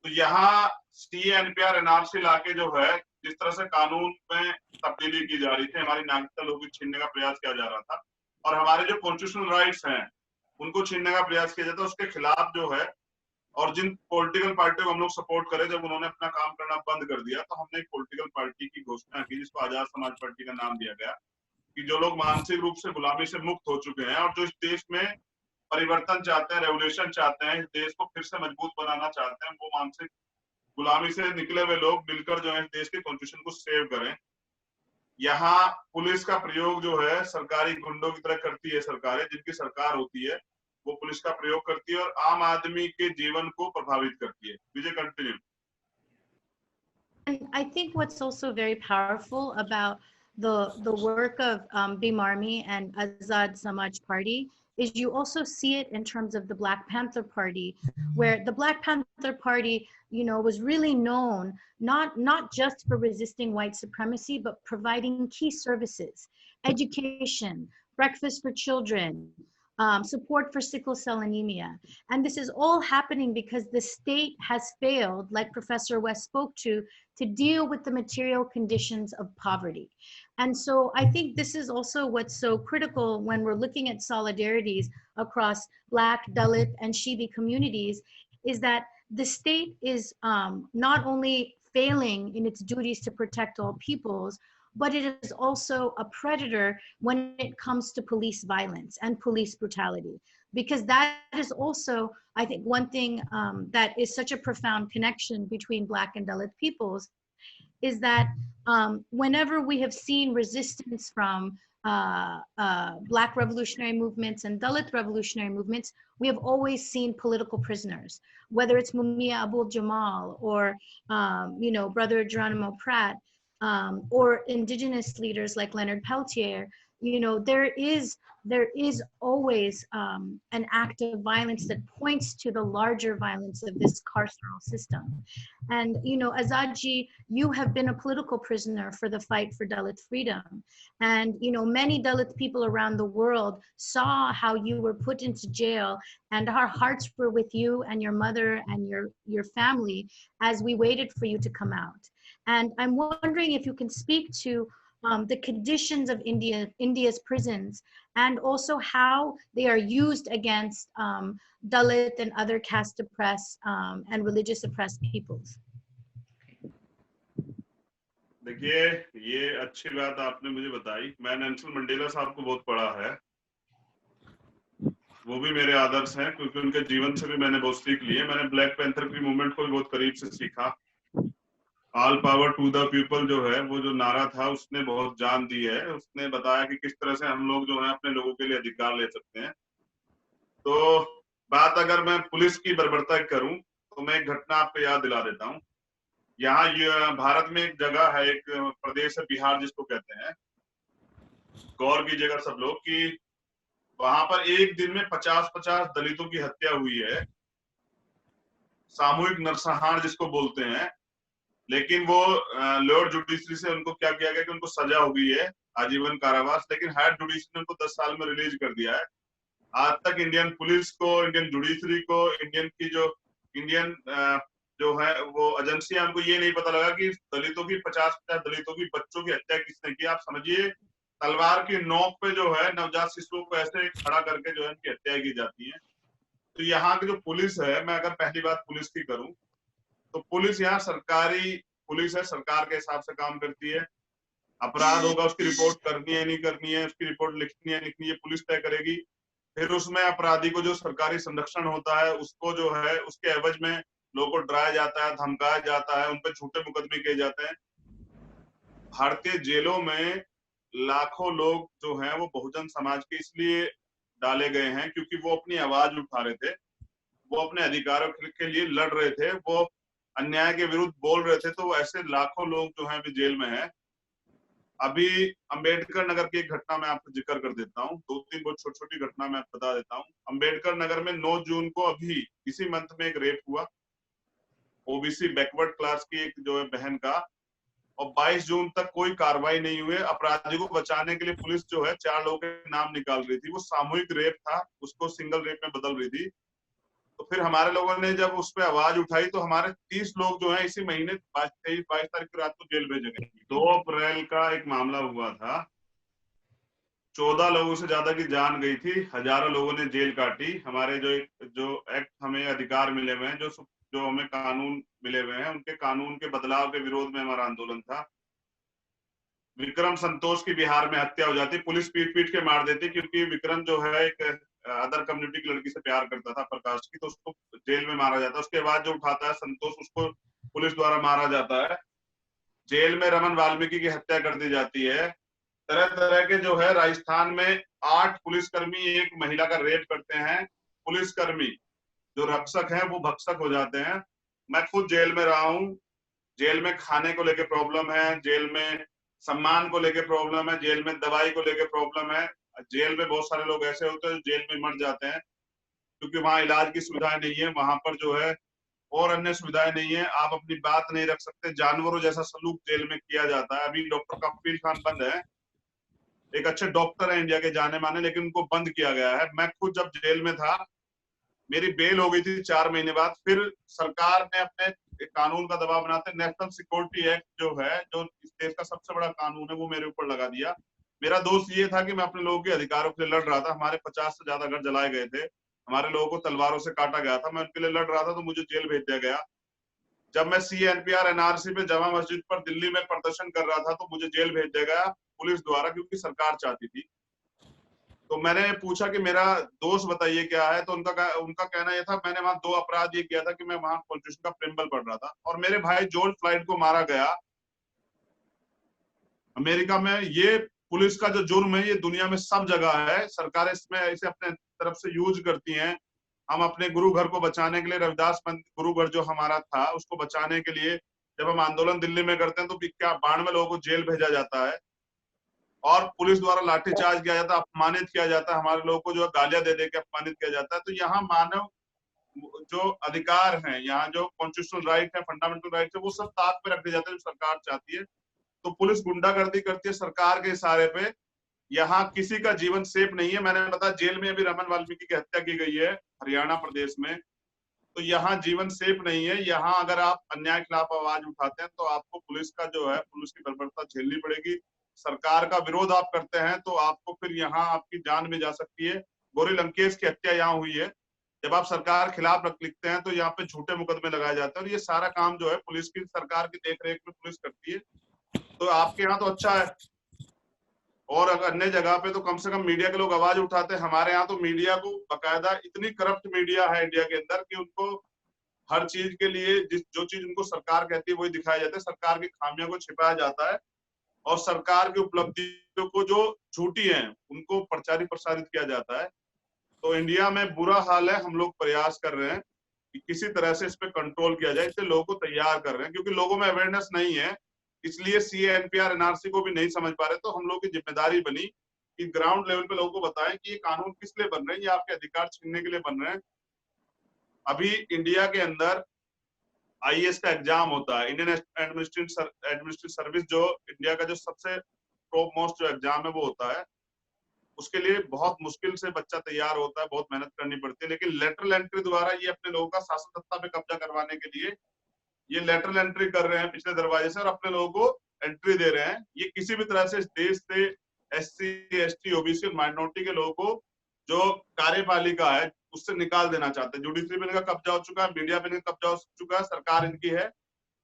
तो यहाँ सीए, एनपीआर, एनआरसी लाके जो है, जिस तरह से कानून में तब्दीली की जा रही थी, हमारी नागरिकता लोगों की छीनने का प्रयास किया जा रहा था, और हमारे जो कॉन्स्टिट्यूशनल राइट्स हैं उनको छीनने का प्रयास किया जाता है, उसके खिलाफ जो है, और जिन पॉलिटिकल पार्टियों को हम लोग सपोर्ट करें, जब उन्होंने अपना काम करना बंद कर दिया, तो हमने एक पॉलिटिकल पार्टी की घोषणा की, जिसको आजाद समाज पार्टी का नाम दिया गया, कि जो लोग मानसिक रूप से गुलामी से मुक्त हो चुके हैं और जो इस देश में परिवर्तन चाहते हैं, रेवोल्यूशन चाहते हैं, इस देश को फिर से मजबूत बनाना चाहते हैं, वो मानसिक गुलामी से निकले हुए लोग मिलकर जो है इस देश के कॉन्स्टिट्यूशन को सेव करें। यहाँ पुलिस का प्रयोग जो है सरकारी गुंडों की तरह करती है सरकारें, जिनकी सरकार होती है वो पुलिस का प्रयोग करती है और आम आदमी के जीवन को प्रभावित करती है। विजय, continue. And I think what's also very powerful about the work of BIM Army and Azad Samaj Party is you also see it in terms of the Black Panther Party, where the Black Panther Party, was really known not just for resisting white supremacy, but providing key services, education, breakfast for children, support for sickle cell anemia. And this is all happening because the state has failed, like Professor West spoke to deal with the material conditions of poverty. And so I think this is also what's so critical when we're looking at solidarities across Black, Dalit, and Shibi communities, is that the state is not only failing in its duties to protect all peoples, but it is also a predator when it comes to police violence and police brutality. Because that is also, I think, one thing that is such a profound connection between Black and Dalit peoples, is that whenever we have seen resistance from Black revolutionary movements and Dalit revolutionary movements, we have always seen political prisoners, whether it's Mumia Abul Jamal or, Brother Geronimo Pratt, or indigenous leaders like Leonard Peltier. there is always an act of violence that points to the larger violence of this carceral system. And, Azadji, you have been a political prisoner for the fight for Dalit freedom. And, many Dalit people around the world saw how you were put into jail, and our hearts were with you and your mother and your family as we waited for you to come out. And I'm wondering if you can speak to the conditions of India's prisons, and also how they are used against Dalit and other caste oppressed and religious oppressed peoples. देखिए, ये अच्छी बात आपने मुझे बताई। मैं Nelson Mandela साहब को बहुत पढ़ा है, वो भी मेरे आदर्श हैं, क्योंकि उनके जीवन से भी मैंने बहुत सीख ली है। मैंने ब्लैक पैंथर की मूवमेंट को भी बहुत करीब से सीखा। All power to the people जो है, वो जो नारा था, उसने बहुत जान दी है। उसने बताया कि किस तरह से हम लोग जो है अपने लोगों के लिए अधिकार ले सकते हैं। तो बात अगर मैं पुलिस की बर्बरता करूं, तो मैं एक घटना आपको याद दिला देता हूं। यहाँ भारत में एक जगह है, एक प्रदेश है बिहार, जिसको कहते हैं, गौर कीजिएगा सब लोग, कि वहां पर एक दिन में 50-50 दलितों की हत्या हुई है, सामूहिक नरसंहार जिसको बोलते हैं। लेकिन वो लोअर जुडिशरी से उनको क्या किया गया कि उनको सजा हो गई है आजीवन कारावास, लेकिन हायर जुडिशरी ने उनको 10 साल में रिलीज कर दिया है। आज तक इंडियन पुलिस को, इंडियन जुडिशरी को, इंडियन जो है वो एजेंसियां, उनको ये नहीं पता लगा कि दलितों की 50-50 दलितों की बच्चों की हत्या किसने की। आप समझिए, तलवार की नोक पे जो है नवजात शिशुओं को ऐसे खड़ा करके जो है उनकी हत्या की जाती है। तो यहाँ की जो पुलिस है, मैं अगर पहली बात पुलिस की करूं, तो पुलिस यहाँ सरकारी पुलिस है, सरकार के हिसाब से काम करती है। अपराध होगा, उसकी रिपोर्ट करनी है नहीं करनी है, उसकी रिपोर्ट लिखनी है लिखनी है, पुलिस तय करेगी। फिर उसमें अपराधी को जो सरकारी संरक्षण होता है, उसको जो है उसके एवज में लोगों को डराया जाता है, धमकाया जाता है, उन पर झूठे मुकदमे किए जाते हैं। भारतीय जेलों में लाखों लोग जो हैं वो बहुजन समाज के इसलिए डाले गए हैं क्योंकि वो अपनी आवाज उठा रहे थे, वो अपने अधिकारों के लिए लड़ रहे थे, वो अन्याय के विरुद्ध बोल रहे थे। तो ऐसे लाखों लोग जो हैं अभी जेल में हैं। अभी अंबेडकर नगर की एक घटना मैं आपको जिक्र कर देता हूँ, 2-3 बहुत छोटी छोटी घटना मैं आपको बता देता हूँ। अंबेडकर नगर में 9 जून को अभी इसी मंथ में एक रेप हुआ, ओबीसी बैकवर्ड क्लास की एक जो है बहन का, और 22 जून तक कोई कार्रवाई नहीं हुई। अपराधी को बचाने के लिए पुलिस जो है 4 लोगों के नाम निकाल रही थी, वो सामूहिक रेप था, उसको सिंगल रेप में बदल रही थी। तो फिर हमारे लोगों ने जब उस पर आवाज उठाई, तो हमारे 30 लोग जो हैं इसी महीने 22 तारीख की रात को जेल भेजे गए। 2 अप्रैल का एक मामला हुआ था, 14 लोगों से ज्यादा की जान गई थी, हजारों लोगों ने जेल काटी। हमारे जो एक्ट हमें अधिकार मिले हुए हैं, जो हमें कानून मिले हुए हैं, उनके कानून के बदलाव के विरोध में हमारा आंदोलन था। विक्रम संतोष की बिहार में हत्या हो जाती, पुलिस पीट पीट के मार देती, क्योंकि विक्रम जो है एक अदर कम्युनिटी की लड़की से प्यार करता था, प्रकाश की, तो उसको जेल में मारा जाता है। उसके बाद जो उठाता है संतोष, उसको पुलिस द्वारा मारा जाता है। जेल में रमन वाल्मीकि की हत्या कर दी जाती है। तरह तरह के जो है, राजस्थान में 8 पुलिसकर्मी एक महिला का रेप करते हैं। पुलिसकर्मी जो रक्षक हैं वो भक्षक हो जाते हैं। मैं खुद जेल में रहा हूँ। जेल में खाने को लेके प्रॉब्लम है, जेल में सम्मान को लेके प्रॉब्लम है, जेल में दवाई को लेके प्रॉब्लम है। जेल में बहुत सारे लोग ऐसे होते हैं जो जेल में मर जाते हैं क्योंकि वहाँ इलाज की सुविधाएं नहीं है, वहां पर जो है और अन्य सुविधाएं नहीं है, आप अपनी बात नहीं रख सकते, जानवरों जैसा सलूक जेल में किया जाता है। अभी डॉक्टर कफील खान बंद है, एक अच्छे डॉक्टर है इंडिया के जाने माने, लेकिन उनको बंद किया गया है। मैं खुद जब जेल में था, मेरी बेल हो गई थी 4 महीने बाद। फिर सरकार ने अपने कानून का दबाव बनाते नेशनल सिक्योरिटी एक्ट जो है, जो इस देश का सबसे बड़ा कानून है, वो मेरे ऊपर लगा दिया। मेरा दोस्त ये था कि मैं अपने लोगों के अधिकारों के लिए लड़ रहा था। हमारे 50 से ज्यादा घर जलाए गए थे, हमारे लोगों को तलवारों से काटा गया था, मैं उनके लिए लड़ रहा था, तो मुझे जेल भेज दिया गया। जब मैं CNPR NRC पे जामा मस्जिद पर दिल्ली में प्रदर्शन कर रहा था, तो मुझे जेल भेज दिया गया पुलिस द्वारा, क्योंकि सरकार चाहती थी। तो मैंने पूछा कि मेरा दोस्त बताइए क्या है, तो उनका कहना यह था, मैंने वहां 2 अपराध ये किया था कि मैं वहां कॉन्स्टिट्यूशन का प्रिम्बल पढ़ रहा था, और मेरे भाई जॉर्ज फ्लॉयड को मारा गया अमेरिका में। ये पुलिस का जो जुर्म है, ये दुनिया में सब जगह है, सरकारें इसमें इसे अपने तरफ से यूज करती हैं। हम अपने गुरु घर को बचाने के लिए, रविदास गुरु घर जो हमारा था, उसको बचाने के लिए जब हम आंदोलन दिल्ली में करते हैं, तो क्या 92 लोगों को जेल भेजा जाता है। और पुलिस द्वारा लाठीचार्ज किया जाता है, अपमानित किया जाता है, हमारे लोगों को जो गालियां दे दे के अपमानित किया जाता है। तो यहाँ मानव जो अधिकार हैं, यहाँ जो कॉन्स्टिट्यूशनल राइट है, फंडामेंटल राइट है, वो सब ताक पे रख दिए जाते हैं जो सरकार चाहती है। तो पुलिस गुंडागर्दी करती है सरकार के इशारे पे। यहाँ किसी का जीवन सेफ नहीं है। मैंने बताया जेल में अभी रमन वाल्मीकि की हत्या की गई है हरियाणा प्रदेश में। तो यहाँ जीवन सेफ नहीं है। यहाँ अगर आप अन्याय के खिलाफ आवाज उठाते हैं तो आपको पुलिस का जो है, पुलिस की बर्बरता झेलनी पड़ेगी। सरकार का विरोध आप करते हैं तो आपको फिर यहाँ आपकी जान भी जा सकती है। गौरी लंकेश की हत्या यहाँ हुई है। जब आप सरकार के खिलाफ लिखते हैं तो यहाँ पे झूठे मुकदमे लगाए जाते हैं, और ये सारा काम जो है पुलिस की, सरकार की देखरेख में पुलिस करती है। तो आपके यहाँ तो अच्छा है, और अगर अन्य जगह पे तो कम से कम मीडिया के लोग आवाज उठाते हैं। हमारे यहाँ तो मीडिया को बकायदा, इतनी करप्ट मीडिया है इंडिया के अंदर कि उनको हर चीज के लिए जो चीज उनको सरकार कहती है वही दिखाया जाता है। सरकार की खामियों को छिपाया जाता है, और सरकार की उपलब्धियों को जो झूठी है उनको प्रचारित प्रसारित किया जाता है। तो इंडिया में बुरा हाल है। हम लोग प्रयास कर रहे हैं कि किसी तरह से इस पे कंट्रोल किया जाए। इससे लोगों को तैयार कर रहे हैं, क्योंकि लोगों में अवेयरनेस नहीं है, इसलिए सीए, एनपीआर, एनआरसी को भी नहीं समझ पा रहे। तो हम लोग की जिम्मेदारी बनी कि ग्राउंड लेवल पे लोगों को बताएं कि ये कानून किस लिए बन रहे हैं, ये आपके अधिकार छीनने के लिए बन रहे हैं। अभी इंडिया के अंदर आईएएस का एग्जाम होता है, इंडियन एडमिनिस्ट्रेटिव सर्विस, जो इंडिया का जो सबसे टॉप मोस्ट जो एग्जाम है वो होता है। उसके लिए बहुत मुश्किल से बच्चा तैयार होता है, बहुत मेहनत करनी पड़ती है। लेकिन लेटरल एंट्री द्वारा ये अपने लोगों का शासन सत्ता पे कब्जा करवाने के लिए ये लेटरल एंट्री कर रहे हैं पिछले दरवाजे से, और अपने लोगों को एंट्री दे रहे हैं। ये किसी भी तरह से इस देश से एससी, एसटी, ओबीसी और माइनॉरिटी के लोगों को जो कार्यपालिका है उससे निकाल देना चाहते हैं। जुडिशरी पे इनका कब्जा हो चुका है, मीडिया पे इनका कब्जा हो चुका है, सरकार इनकी है।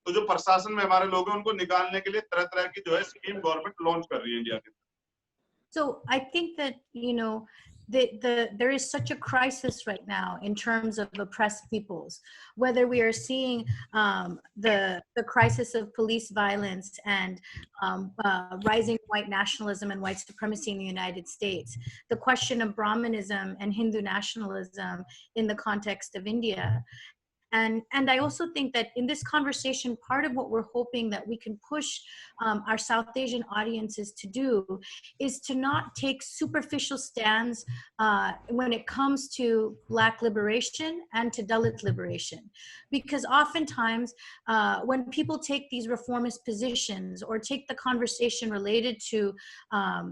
तो जो प्रशासन में हमारे लोग हैं उनको निकालने के लिए तरह तरह की जो है स्कीम गवर्नमेंट लॉन्च कर रही है इंडिया के। So I think that, you know, there is such a crisis right now in terms of oppressed peoples, whether we are seeing the crisis of police violence and rising white nationalism and white supremacy in the United States, the question of Brahmanism and Hindu nationalism in the context of India. And I also think that in this conversation, part of what we're hoping that we can push our South Asian audiences to do is to not take superficial stands when it comes to Black liberation and to Dalit liberation. Because oftentimes when people take these reformist positions or take the conversation related to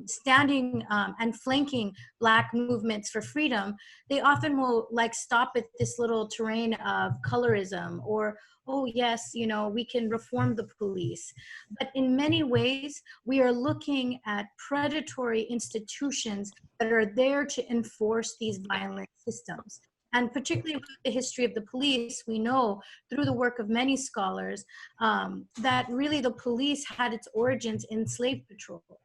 standing and flanking Black movements for freedom, they often will like stop at this little terrain of colorism, or, oh yes, you know, we can reform the police. But in many ways, we are looking at predatory institutions that are there to enforce these violent systems. And particularly with the history of the police, we know through the work of many scholars that really the police had its origins in slave patrols.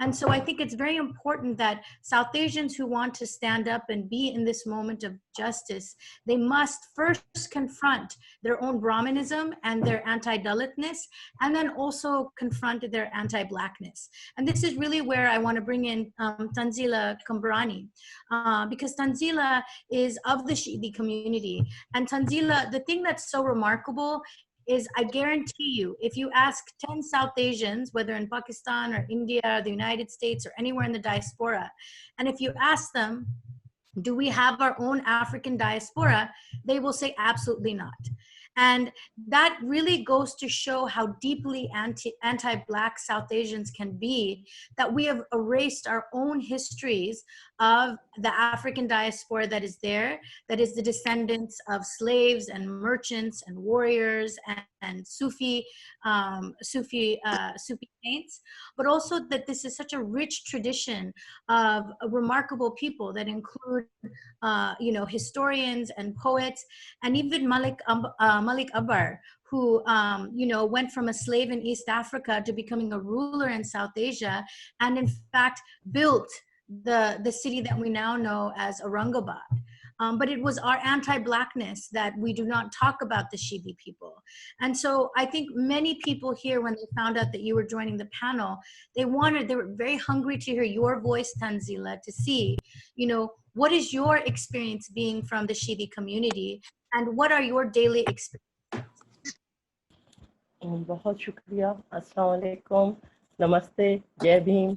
And so I think it's very important that South Asians who want to stand up and be in this moment of justice, they must first confront their own Brahmanism and their anti-Dalitness, and then also confront their anti-Blackness. And this is really where I want to bring in Tanzila Kambrani, because Tanzila is of the Shidi community. And Tanzila, the thing that's so remarkable is I guarantee you, if you ask 10 South Asians, whether in Pakistan or India or the United States or anywhere in the diaspora, and if you ask them, do we have our own African diaspora? They will say absolutely not. And that really goes to show how deeply anti-Black South Asians can be, that we have erased our own histories of the African diaspora that is there, that is the descendants of slaves and merchants and warriors and Sufi saints, but also that this is such a rich tradition of remarkable people that include, you know, historians and poets, and even Malik Akbar, who, you know, went from a slave in East Africa to becoming a ruler in South Asia, and in fact built the city that we now know as Aurangabad. But it was our anti-Blackness that we do not talk about the Shidi people. And so I think many people here, when they found out that you were joining the panel, they were very hungry to hear your voice, Tanzila, to see, you know, what is your experience being from the Shidi community, and what are your daily experiences? बहुत शुक्रिया, अस्सलाम वालेकुम, नमस्ते, जय Bhim,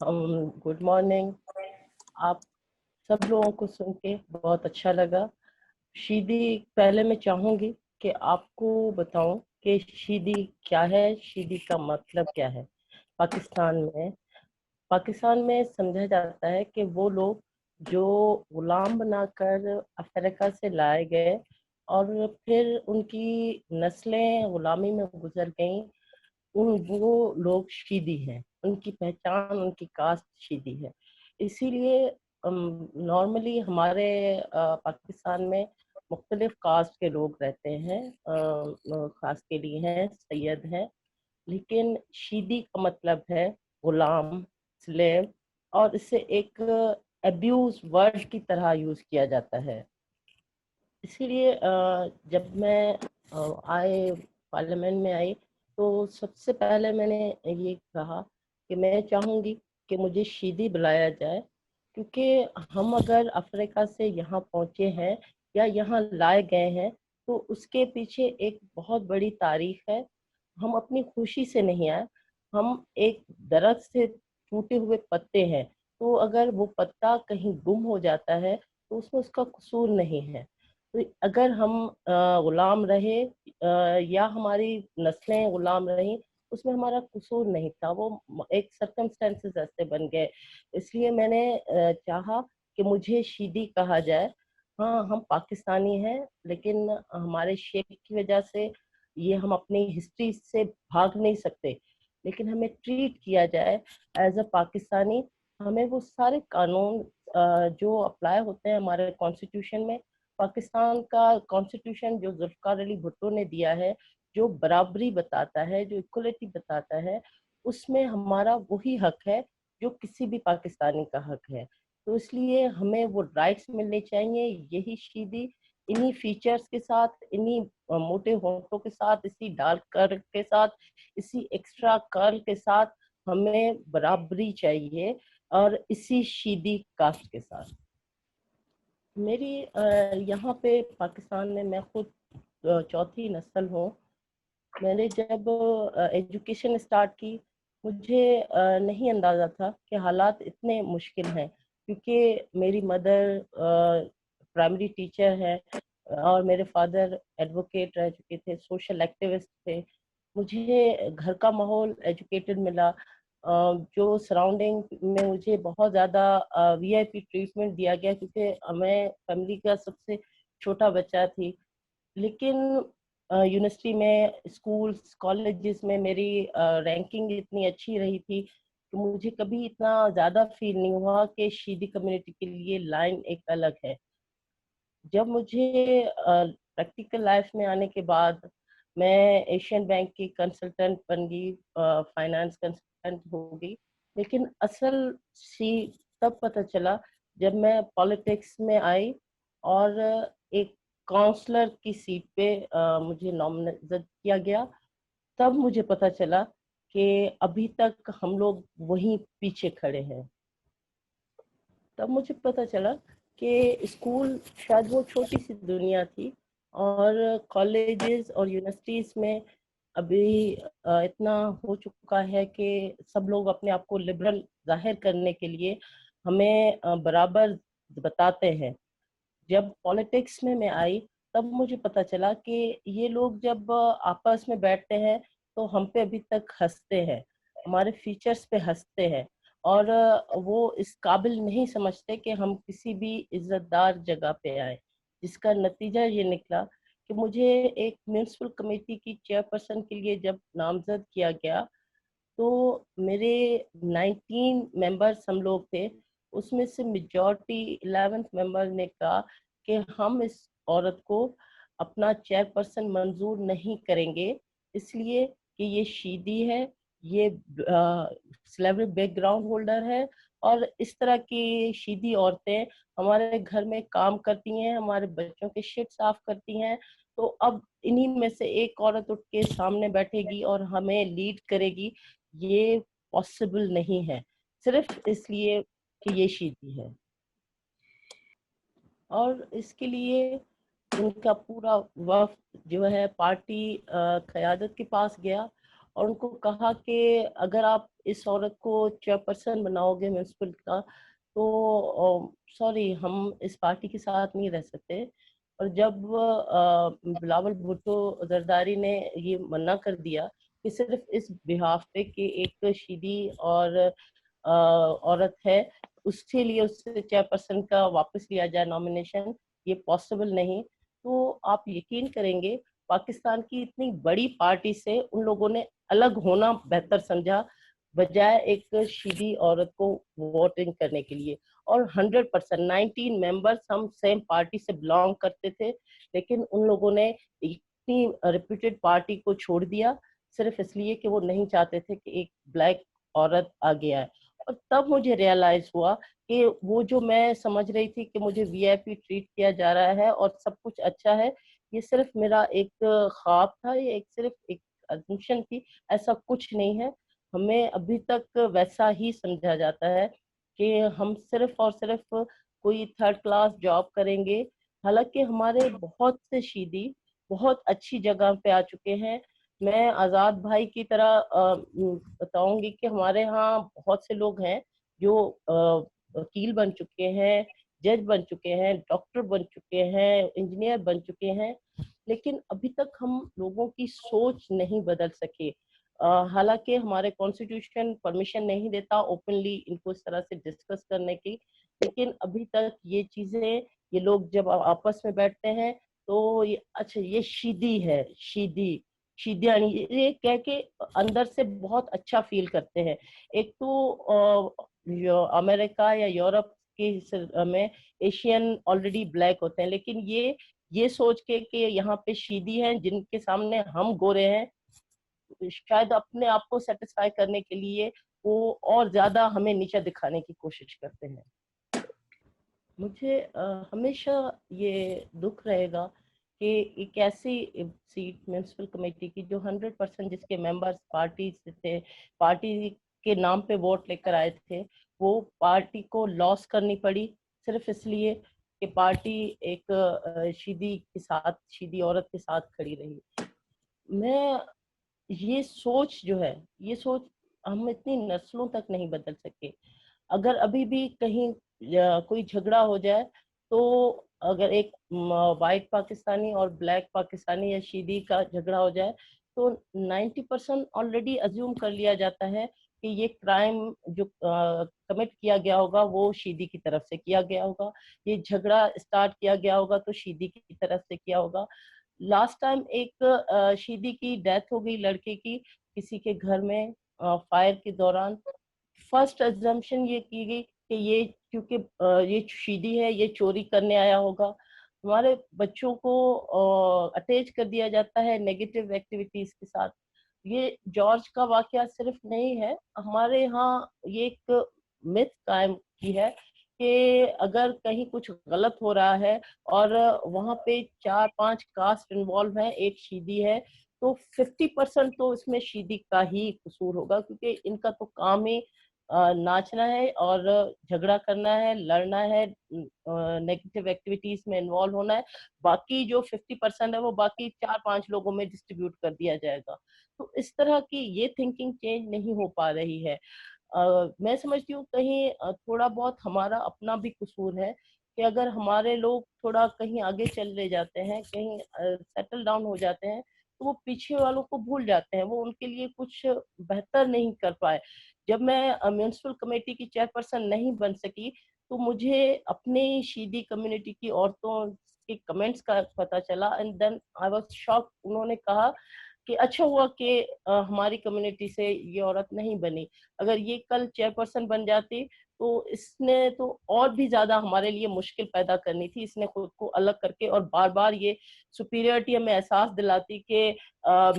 good morning. आप सब लोगों को सुन के बहुत अच्छा लगा। शीदी, पहले मैं चाहूंगी कि आपको बताऊं कि शीदी क्या है, शीदी का मतलब क्या है। पाकिस्तान में समझा जाता है कि वो लोग जो गुलाम बनाकर अफ्रीका से लाए गए और फिर उनकी नस्लें गुलामी में गुजर गईं, वो लोग शीदी हैं। उनकी पहचान, उनकी कास्ट शीदी है। इसीलिए नॉर्मली हमारे पाकिस्तान में मुख्तलिफ कास्ट के लोग रहते हैं। खास के लिए हैं सैयद हैं, लेकिन शीदी का मतलब है गुलाम, स्लेव, और इसे एक अब्यूज वर्ड की तरह यूज किया जाता है। इसीलिए जब मैं आए पार्लियामेंट में आई तो सबसे पहले मैंने ये कहा कि मैं चाहूँगी कि मुझे शीदी बुलाया जाए, क्योंकि हम अगर अफ्रीका से यहाँ पहुँचे हैं या यहाँ लाए गए हैं तो उसके पीछे एक बहुत बड़ी तारीख है। हम अपनी खुशी से नहीं आए। हम एक दरख्त से टूटे हुए पत्ते हैं, तो अगर वो पत्ता कहीं गुम हो जाता है तो उसमें उसका कसूर नहीं है। तो अगर हम गुलाम रहे या हमारी नस्लें गुलाम रही, उसमें हमारा कसूर नहीं था। वो एक सर्कमस्टेंसेस ऐसे बन गए। इसलिए मैंने चाहा कि मुझे शीदी कहा जाए। हाँ, हम पाकिस्तानी हैं, लेकिन हमारे शेप की वजह से ये हम अपनी हिस्ट्री से भाग नहीं सकते। लेकिन हमें ट्रीट किया जाए एज अ पाकिस्तानी। हमें वो सारे कानून जो अप्लाई होते हैं हमारे कॉन्स्टिट्यूशन में। पाकिस्तान का कॉन्स्टिट्यूशन जो जुल्फकार अली भुट्टो ने दिया है, जो बराबरी बताता है, जो इक्वलिटी बताता है, उसमें हमारा वही हक है जो किसी भी पाकिस्तानी का हक है। तो इसलिए हमें वो राइट्स मिलने चाहिए। यही शीदी इन्हीं फीचर्स के साथ, इन्हीं मोटे होंठों के साथ, इसी डार्क कर्ल के साथ, इसी एक्स्ट्रा कर्ल के साथ हमें बराबरी चाहिए, और इसी शीदी कास्ट के साथ। मेरी यहाँ पे पाकिस्तान में मैं खुद चौथी नस्ल हूँ। मैंने जब एजुकेशन स्टार्ट की, मुझे नहीं अंदाज़ा था कि हालात इतने मुश्किल हैं, क्योंकि मेरी मदर प्राइमरी टीचर है और मेरे फादर एडवोकेट रह चुके थे, सोशल एक्टिविस्ट थे। मुझे घर का माहौल एजुकेटेड मिला। जो सराउंडिंग में मुझे बहुत ज़्यादा वीआईपी ट्रीटमेंट दिया गया, क्योंकि मैं फैमिली का सबसे छोटा बच्चा थी। लेकिन यूनिवर्सिटी में, स्कूल्स, कॉलेजेस में मेरी रैंकिंग इतनी अच्छी रही थी कि मुझे कभी इतना ज़्यादा फील नहीं हुआ कि शीदी कम्युनिटी के लिए लाइन एक अलग है। जब मुझे प्रैक्टिकल लाइफ में आने के बाद मैं एशियन बैंक की कंसल्टेंट बन गई, फाइनेंस कंसल्टेंट हो गई। लेकिन असल सी तब पता चला जब मैं पॉलिटिक्स में आई और एक काउंसलर की सीट पे मुझे नॉमिनेट किया गया। तब मुझे पता चला कि अभी तक हम लोग वहीं पीछे खड़े हैं। तब मुझे पता चला कि स्कूल शायद वो छोटी सी दुनिया थी, और कॉलेजेस और यूनिवर्सिटीज में अभी इतना हो चुका है कि सब लोग अपने आप को लिबरल जाहिर करने के लिए हमें बराबर बताते हैं। जब पॉलिटिक्स में मैं आई, तब मुझे पता चला कि ये लोग जब आपस में बैठते हैं तो हम पे अभी तक हंसते हैं, हमारे फीचर्स पे हंसते हैं, और वो इस काबिल नहीं समझते कि हम किसी भी इज्जतदार जगह पे आए। जिसका नतीजा ये निकला कि मुझे एक म्यूनिसिपल कमेटी की चेयरपर्सन के लिए जब नामजद किया गया, तो मेरे 19 मेंबर्स हम लोग थे। उसमें से मेजॉरिटी 11th मेंबर ने कहा कि हम इस औरत को अपना चेयरपर्सन मंजूर नहीं करेंगे, इसलिए कि ये शीदी है, ये स्लेवरी बैकग्राउंड होल्डर है, और इस तरह की शीदी औरतें हमारे घर में काम करती हैं, हमारे बच्चों के शिट साफ करती हैं। तो अब इन्हीं में से एक औरत उठ के सामने बैठेगी और हमें लीड करेगी, ये पॉसिबल नहीं है, सिर्फ इसलिए कि ये शीदी है। और इसके लिए उनका पूरा वफ्द जो है पार्टी क़यादत के पास गया, और उनको कहा कि अगर आप इस औरत को चेयरपर्सन बनाओगे म्यूनसिपल का तो सॉरी, हम इस पार्टी के साथ नहीं रह सकते। और जब बिलावल भुट्टो जरदारी ने ये मना कर दिया कि सिर्फ इस बिहाफ पे कि एक शीदी और औरत है, उसके लिए उससे चेयरपर्सन का वापस लिया जाए नॉमिनेशन, ये पॉसिबल नहीं। तो आप यकीन करेंगे पाकिस्तान की इतनी बड़ी पार्टी से उन लोगों ने अलग होना बेहतर समझा बजाय एक शीदी औरत को वोटिंग करने के लिए। और 100% 19 मेंबर्स हम सेम पार्टी से बिलोंग करते थे, लेकिन उन लोगों ने इतनी रिप्यूटेड पार्टी को छोड़ दिया सिर्फ इसलिए कि वो नहीं चाहते थे कि एक ब्लैक औरत आगे आए। और तब मुझे रियलाइज हुआ कि वो जो मैं समझ रही थी कि मुझे वीआईपी ट्रीट किया जा रहा है और सब कुछ अच्छा है, ये सिर्फ मेरा एक ख्वाब था, ये एक सिर्फ एक असम्पशन थी, ऐसा कुछ नहीं है। हमें अभी तक वैसा ही समझा जाता है कि हम सिर्फ और सिर्फ कोई थर्ड क्लास जॉब करेंगे। हालांकि हमारे बहुत से शीदी बहुत अच्छी जगह पे आ चुके हैं। मैं आजाद भाई की तरह बताऊंगी कि हमारे यहाँ बहुत से लोग हैं जो वकील बन चुके हैं, जज बन चुके हैं, डॉक्टर बन चुके हैं, इंजीनियर बन चुके हैं, लेकिन अभी तक हम लोगों की सोच नहीं बदल सके। हालांकि हमारे कॉन्स्टिट्यूशन परमिशन नहीं देता ओपनली इनको इस तरह से डिस्कस करने की, लेकिन अभी तक ये चीजें, ये लोग जब आपस में बैठते हैं तो ये अच्छा ये शीदी है, शीदी शीदियानी ये कह के अंदर से बहुत अच्छा फील करते हैं। एक तो अमेरिका या यूरोप के में एशियन ऑलरेडी ब्लैक होते हैं, लेकिन ये सोच के कि यहाँ पे शीदी हैं जिनके सामने हम गोरे हैं, शायद अपने आप को सेटिस्फाई करने के लिए वो और ज्यादा हमें नीचा दिखाने की कोशिश करते हैं। मुझे हमेशा ये दुख रहेगा कि एक ऐसी सीट म्यूनसिपल कमेटी की जो 100% जिसके मेंबर्स पार्टी से थे, पार्टी के नाम पे वोट लेकर आए थे, वो पार्टी को लॉस करनी पड़ी सिर्फ इसलिए कि पार्टी एक शीदी के साथ, शीदी औरत के साथ खड़ी रही। मैं ये सोच जो है, ये सोच हम इतनी नस्लों तक नहीं बदल सके। अगर अभी भी कहीं कोई झगड़ा हो जाए तो अगर एक वाइट पाकिस्तानी और ब्लैक पाकिस्तानी या शीदी का झगड़ा हो जाए तो 90% ऑलरेडी अज्यूम कर लिया जाता है कि ये क्राइम जो कमिट किया गया होगा वो शीदी की तरफ से किया गया होगा, ये झगड़ा स्टार्ट किया गया होगा तो शीदी की तरफ से किया होगा। लास्ट टाइम एक शीदी की डेथ हो गई लड़के की किसी के घर में फायर के दौरान। फर्स्ट अजम्पशन ये की गई कि ये क्योंकि ये शीदी है, ये चोरी करने आया होगा। हमारे बच्चों को अटैच कर दिया जाता है नेगेटिव एक्टिविटीज के साथ। ये जॉर्ज का वाकया सिर्फ नहीं है, हमारे यहाँ ये एक मिथ कायम की है कि अगर कहीं कुछ गलत हो रहा है और वहां पे 4-5 कास्ट इन्वॉल्व है, एक शीदी है, तो 50% तो इसमें शीदी का ही कसूर होगा, क्योंकि इनका तो काम ही नाचना है और झगड़ा करना है, लड़ना है, नेगेटिव एक्टिविटीज में इन्वॉल्व होना है। बाकी जो 50% है वो बाकी 4-5 लोगों में डिस्ट्रीब्यूट कर दिया जाएगा। तो इस तरह की ये थिंकिंग चेंज नहीं हो पा रही है। मैं समझती हूँ कहीं थोड़ा बहुत हमारा अपना भी कसूर है कि अगर हमारे लोग थोड़ा कहीं आगे चले जाते हैं, कहीं सेटल डाउन हो जाते हैं, तो वो पीछे वालों को भूल जाते हैं, वो उनके लिए कुछ बेहतर नहीं कर पाए। जब मैं म्यूनसिपल कमेटी की चेयरपर्सन नहीं बन सकी तो मुझे अपनी शीदी कम्युनिटी की औरतों के कमेंट्स का पता चला and then I was shocked. उन्होंने कहा कि अच्छा हुआ कि हमारी कम्युनिटी से ये औरत नहीं बनी, अगर ये कल चेयरपर्सन बन जाती तो इसने तो और भी ज्यादा हमारे लिए मुश्किल पैदा करनी थी। इसने खुद को अलग करके और बार बार ये सुपीरियरिटी हमें एहसास दिलाती कि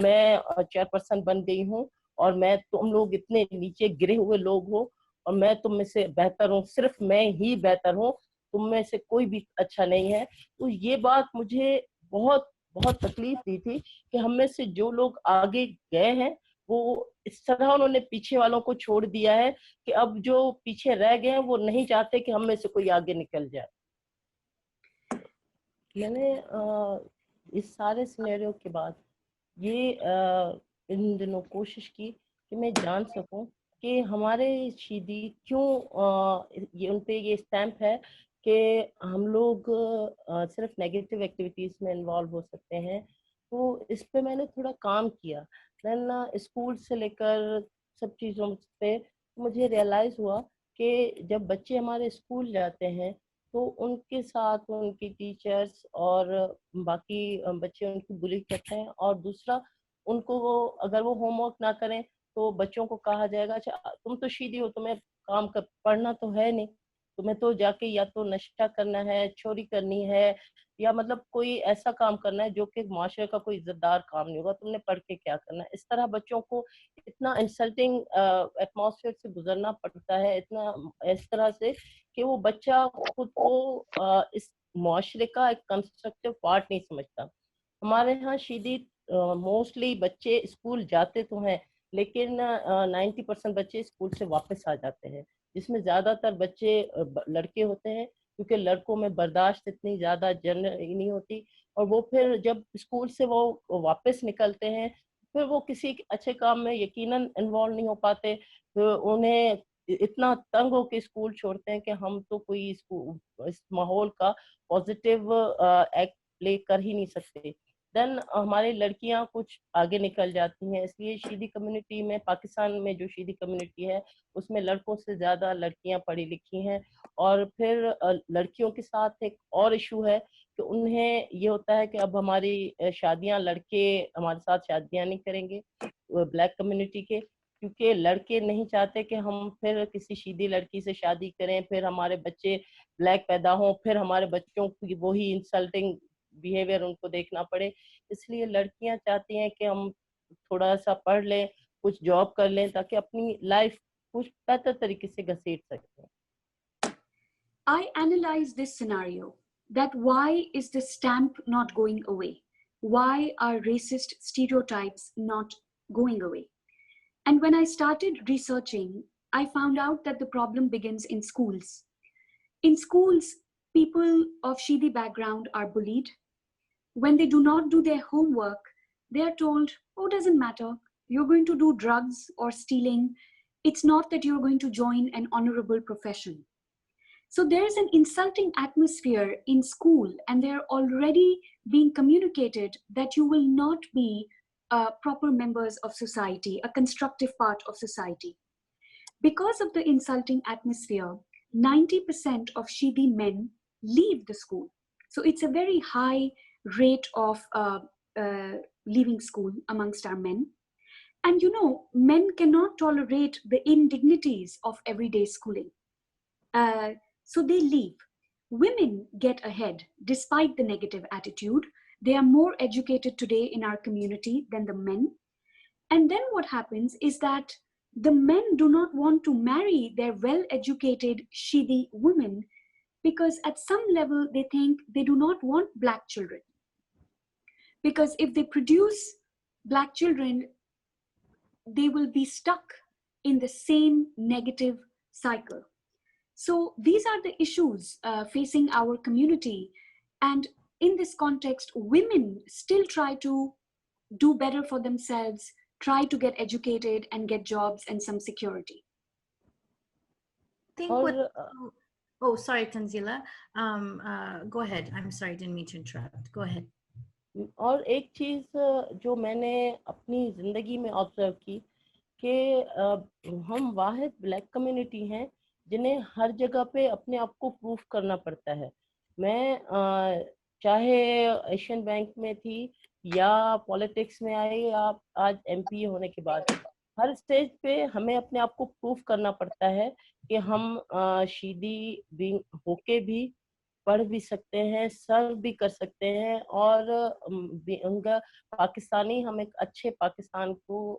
मैं चेयरपर्सन बन गई हूँ और मैं, तुम लोग इतने नीचे गिरे हुए लोग हो और मैं तुम में से बेहतर हूँ, सिर्फ मैं ही बेहतर हूँ, तुम में से कोई भी अच्छा नहीं है। तो ये बात मुझे बहुत बहुत तकलीफ दी थी कि हम में से जो लोग आगे गए हैं वो इस तरह उन्होंने पीछे वालों को छोड़ दिया है कि अब जो पीछे रह गए हैं वो नहीं चाहते कि हम में से कोई आगे निकल जाए। मैंने इस सारे सिनेरियो के बाद ये इन दिनों कोशिश की कि मैं जान सकूं कि हमारे शीदी क्यों ये उन पे ये स्टैम्प है कि हम लोग सिर्फ नेगेटिव एक्टिविटीज में इन्वॉल्व हो सकते हैं। तो इस पे मैंने थोड़ा काम किया। देन स्कूल से लेकर सब चीज़ों पे मुझे रियलाइज हुआ कि जब बच्चे हमारे स्कूल जाते हैं तो उनके साथ उनके टीचर्स और बाकी बच्चे उनकी बुली करते हैं। और दूसरा, उनको वो अगर वो होमवर्क ना करें तो बच्चों को कहा जाएगा, अच्छा तुम तो शीदी हो, तुम्हें काम कर पढ़ना तो है नहीं, तुम्हें तो जाके या तो नशा करना है, चोरी करनी है, या मतलब कोई ऐसा काम करना है जो कि माशरे का कोई इज्जतदार काम नहीं होगा, तुमने पढ़ के क्या करना है। इस तरह बच्चों को इतना इंसल्टिंग एटमॉस्फेयर से गुजरना पड़ता है, इतना इस तरह से कि वो बच्चा खुद को इस मुआशरे का एक कंस्ट्रक्टिव पार्ट नहीं समझता। हमारे यहाँ शीदी मोस्टली बच्चे स्कूल जाते तो हैं, लेकिन 90% बच्चे स्कूल से वापस आ जाते हैं, जिसमें ज्यादातर बच्चे लड़के होते हैं, क्योंकि लड़कों में बर्दाश्त इतनी ज्यादा जनरली नहीं होती। और वो फिर जब स्कूल से वो वापस निकलते हैं, फिर वो किसी अच्छे काम में यकीनन इन्वॉल्व नहीं हो पाते। तो उन्हें इतना तंग होके स्कूल छोड़ते हैं कि हम तो कोई स्कूल इस माहौल का पॉजिटिव एक्ट प्ले कर ही नहीं सकते। देन हमारी लड़कियां कुछ आगे निकल जाती हैं, इसलिए शीदी कम्युनिटी में, पाकिस्तान में जो शीदी कम्युनिटी है उसमें लड़कों से ज्यादा लड़कियां पढ़ी लिखी हैं। और फिर लड़कियों के साथ एक और इशू है कि उन्हें ये होता है कि अब हमारी शादियां, लड़के हमारे साथ शादियां नहीं करेंगे ब्लैक कम्युनिटी के, क्योंकि लड़के नहीं चाहते कि हम फिर किसी शीदी लड़की से शादी करें, फिर हमारे बच्चे ब्लैक पैदा हों, फिर हमारे बच्चों की वही इंसल्टिंग बिहेवियर उनको देखना पड़े। इसलिए लड़कियां चाहती हैं कि हम थोड़ा सा पढ़ लें, कुछ जॉब कर लें, ताकि अपनी लाइफ कुछ बेहतर तरीके से घसीट सकें। I analyze this scenario, that why is the stamp not going away? Why are racist stereotypes not going away? And when I started researching, I found out that the problem begins in schools. In schools, people of Shidi background are bullied. When they do not do their homework, they are told, oh, doesn't matter, you're going to do drugs or stealing. It's not that you're going to join an honorable profession. So there's an insulting atmosphere in school, and they're already being communicated that you will not be proper members of society, a constructive part of society. Because of the insulting atmosphere, 90% of Shidi men leave the school. So it's a very high rate of leaving school amongst our men. And you know, men cannot tolerate the indignities of everyday schooling. So they leave. Women get ahead despite the negative attitude. They are more educated today in our community than the men. And then what happens is that the men do not want to marry their well-educated Shidi women, because at some level they think they do not want black children. Because if they produce black children, they will be stuck in the same negative cycle. So these are the issues facing our community. And in this context, women still try to do better for themselves, try to get educated and get jobs and some security. I think और what, oh, sorry, Tanzila. Go ahead. I'm sorry, didn't mean to interrupt. Go ahead. और एक चीज जो मैंने अपनी जिंदगी में observe की कि हम वाहिद ब्लैक कम्युनिटी हैं जिन्हें हर जगह पे अपने आप को प्रूफ करना पड़ता है। मैं चाहे एशियन बैंक में थी या पॉलिटिक्स में आई या आज एमपी होने के बाद, हर स्टेज पे हमें अपने आप को प्रूफ करना पड़ता है कि हम शीदी भी होके भी पढ़ भी सकते हैं, सर्व भी कर सकते हैं, और उनका पाकिस्तानी हम एक अच्छे पाकिस्तान को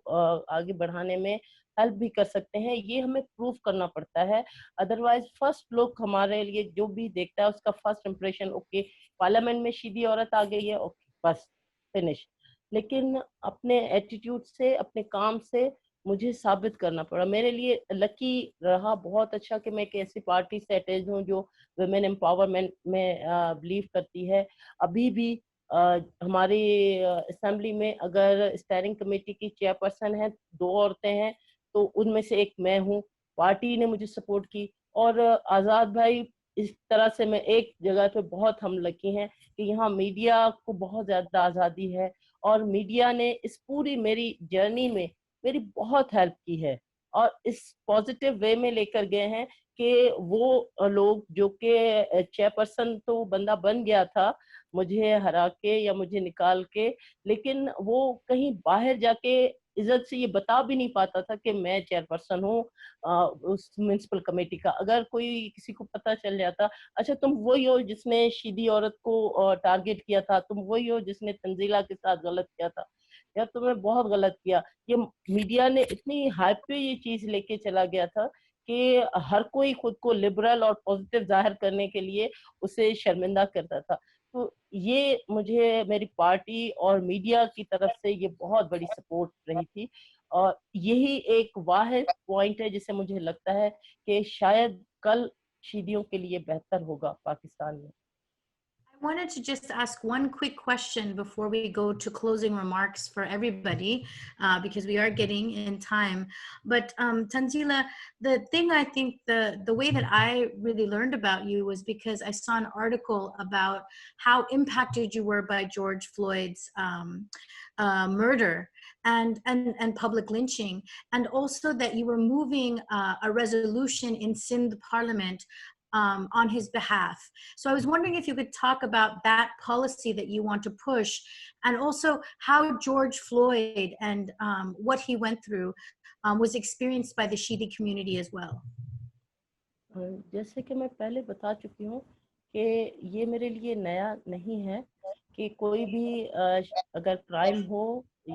आगे बढ़ाने में हेल्प भी कर सकते हैं। ये हमें प्रूव करना पड़ता है। अदरवाइज फर्स्ट लुक हमारे लिए जो भी देखता है उसका फर्स्ट इंप्रेशन, ओके पार्लियामेंट में शीदी औरत आ गई है, ओके बस फिनिश। लेकिन अपने एटीट्यूड से, अपने काम से मुझे साबित करना पड़ा। मेरे लिए लकी रहा बहुत अच्छा कि मैं एक ऐसी पार्टी से अटैच हूँ जो वुमेन एम्पावरमेंट में बिलीव करती है। अभी भी हमारी असेंबली में अगर स्टेयरिंग कमेटी की चेयरपर्सन है, 2 औरतें हैं, तो उनमें से एक मैं हूँ। पार्टी ने मुझे सपोर्ट की और आज़ाद भाई, इस तरह से मैं एक जगह पे बहुत हम लकी हैं कि यहाँ मीडिया को बहुत ज़्यादा आज़ादी है और मीडिया ने इस पूरी मेरी जर्नी में मेरी बहुत हेल्प की है और इस पॉजिटिव वे में लेकर गए हैं कि वो लोग जो कि चेयरपर्सन तो बंदा बन गया था मुझे हरा के या मुझे निकाल के, लेकिन वो कहीं बाहर जाके इज्जत से ये बता भी नहीं पाता था कि मैं चेयरपर्सन हूँ उस म्युनिसिपल कमेटी का। अगर कोई किसी को पता चल जाता, अच्छा तुम वही हो जिसने शीदी औरत को टारगेट किया था, तुम वही हो जिसने तंजीला के साथ गलत किया था, यार तुमने बहुत गलत किया। ये मीडिया ने इतनी हाइप पे ये चीज लेके चला गया था कि हर कोई खुद को लिबरल और पॉजिटिव जाहिर करने के लिए उसे शर्मिंदा करता था। तो ये मुझे मेरी पार्टी और मीडिया की तरफ से ये बहुत बड़ी सपोर्ट रही थी और यही एक वाहिद पॉइंट है जिसे मुझे लगता है कि शायद कल शीदियों के लिए बेहतर होगा पाकिस्तान में। I wanted to just ask one quick question before we go to closing remarks for everybody, because we are getting in time. But Tanzila, the thing I think the way that I really learned about you was because I saw an article about how impacted you were by George Floyd's murder and public lynching, and also that you were moving a resolution in Sindh Parliament on his behalf. So I was wondering if you could talk about that policy that you want to push, and also how George Floyd and what he went through was experienced by the Shidi community as well. जैसे कि मैं पहले बता चुकी हूँ कि ये मेरे लिए नया नहीं है कि कोई भी अगर क्राइम हो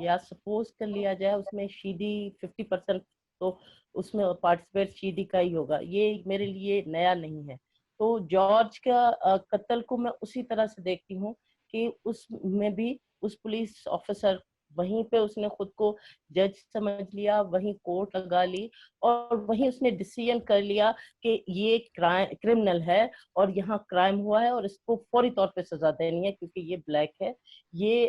या सपोज कर लिया जाए उसमें शीदी 50% तो उसमें पार्टिसिपेट शीदी का ही होगा, ये मेरे लिए नया नहीं है। तो जॉर्ज का कत्ल को मैं उसी तरह से देखती हूँ कि उसमें भी उस पुलिस ऑफिसर वहीं पे उसने खुद को जज समझ लिया, वहीं कोर्ट लगा ली और वहीं उसने डिसीजन कर लिया कि ये क्रिमिनल है और यहाँ क्राइम हुआ है और इसको फौरी तौर पे सजा देनी है क्योंकि ये ब्लैक है। ये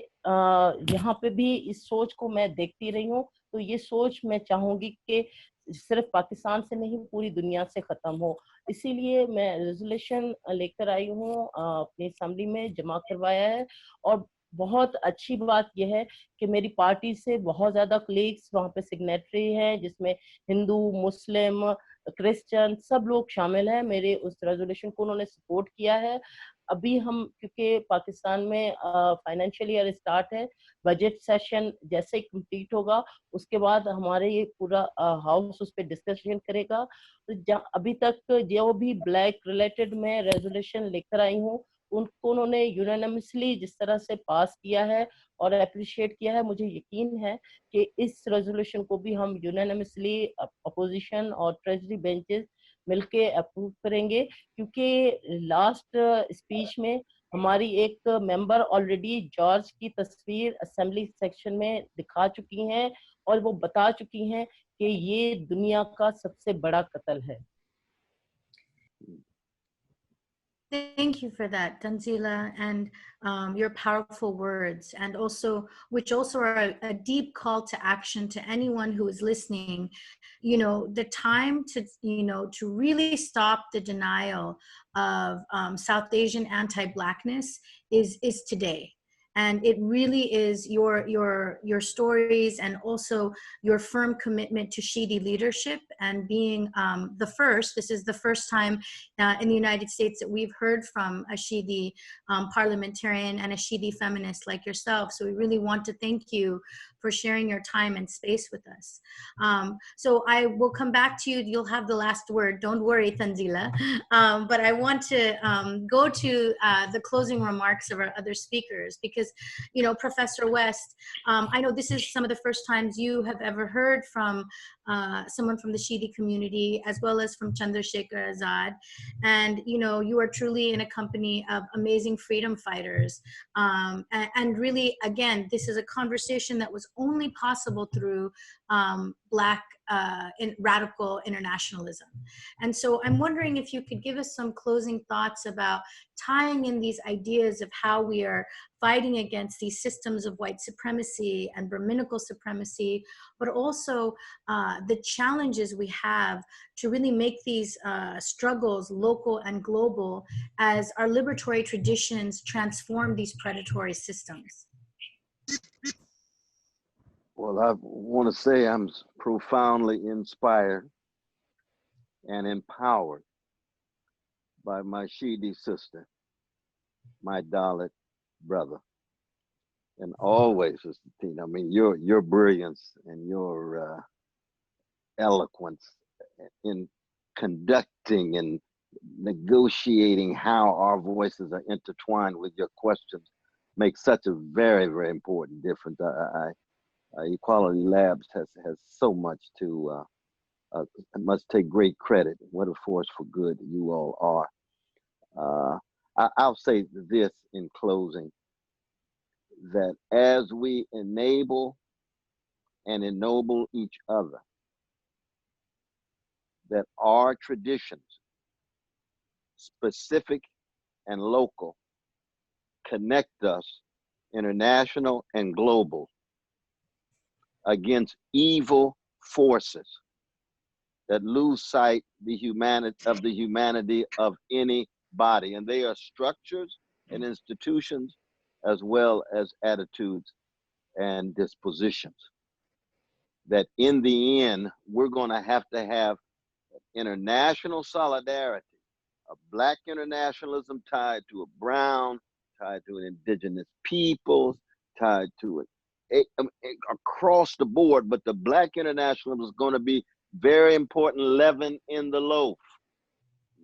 यहाँ पे भी इस सोच को मैं देखती रही हूँ, तो ये सोच मैं चाहूंगी कि सिर्फ पाकिस्तान से नहीं पूरी दुनिया से खत्म हो। इसीलिए मैं रेजोल्यूशन लेकर आई हूँ, अपनी असेंबली में जमा करवाया है और बहुत अच्छी बात यह है कि मेरी पार्टी से बहुत ज्यादा कलीग्स वहाँ पे सिग्नेटरी हैं जिसमें हिंदू, मुस्लिम, क्रिश्चियन सब लोग शामिल हैं। मेरे उस रेजोल्यूशन को उन्होंने सपोर्ट किया है। अभी हम क्योंकि पाकिस्तान में फाइनेंशियल ईयर स्टार्ट है, बजट सेशन जैसे ही कंप्लीट होगा उसके बाद हमारे ये पूरा हाउस उस पर डिस्कशन करेगा। तो अभी तक जो भी ब्लैक रिलेटेड मैं रेजोल्यूशन लेकर आई हूँ उनको उन्होंने यूनानिमसली जिस तरह से पास किया है और अप्रिशिएट किया है, मुझे यकीन है कि इस रेजोल्यूशन को भी हम यूनानिमसली अपोजिशन और ट्रेजरी बेंचेस मिलके अप्रूव करेंगे क्योंकि लास्ट स्पीच में हमारी एक मेंबर ऑलरेडी जॉर्ज की तस्वीर असेंबली सेक्शन में दिखा चुकी हैं और वो बता चुकी हैं कि ये दुनिया का सबसे बड़ा कत्ल है। Thank you for that, Tanzila, and your powerful words, and also which also are a deep call to action to anyone who is listening. You know, the time to to really stop the denial of South Asian anti-Blackness is today. And it really is your stories and also your firm commitment to Shidi leadership and being the first. This is the first time in the United States that we've heard from a Shidi parliamentarian and a Shidi feminist like yourself. So we really want to thank you for sharing your time and space with us. So I will come back to you. You'll have the last word. Don't worry, Tanzila. But I want to go to the closing remarks of our other speakers because, you know, Professor West, I know this is some of the first times you have ever heard from someone from the Shidi community, as well as from Chandrasekhar Azad. And, you know, you are truly in a company of amazing freedom fighters. And really, again, this is a conversation that was only possible through Black radical internationalism. And so I'm wondering if you could give us some closing thoughts about tying in these ideas of how we are fighting against these systems of white supremacy and Brahminical supremacy, but also the challenges we have to really make these struggles local and global as our liberatory traditions transform these predatory systems. Well, I want to say I'm profoundly inspired and empowered by my Shidi sister, my Dalit brother, and always, Sister Tina. I mean, your brilliance and your eloquence in conducting and negotiating how our voices are intertwined with your questions makes such a very, very important difference. Equality Labs has so much to must take great credit. What a force for good you all are. I'll say this in closing, that as we enable and ennoble each other, that our traditions, specific and local, connect us, international and global, against evil forces that lose sight of the humanity of any body. And they are structures and institutions as well as attitudes and dispositions. That in the end, we're going to have international solidarity, a Black internationalism tied to a brown, tied to an indigenous peoples, tied to across the board. But the Black internationalism is going to be very important leaven in the loaf.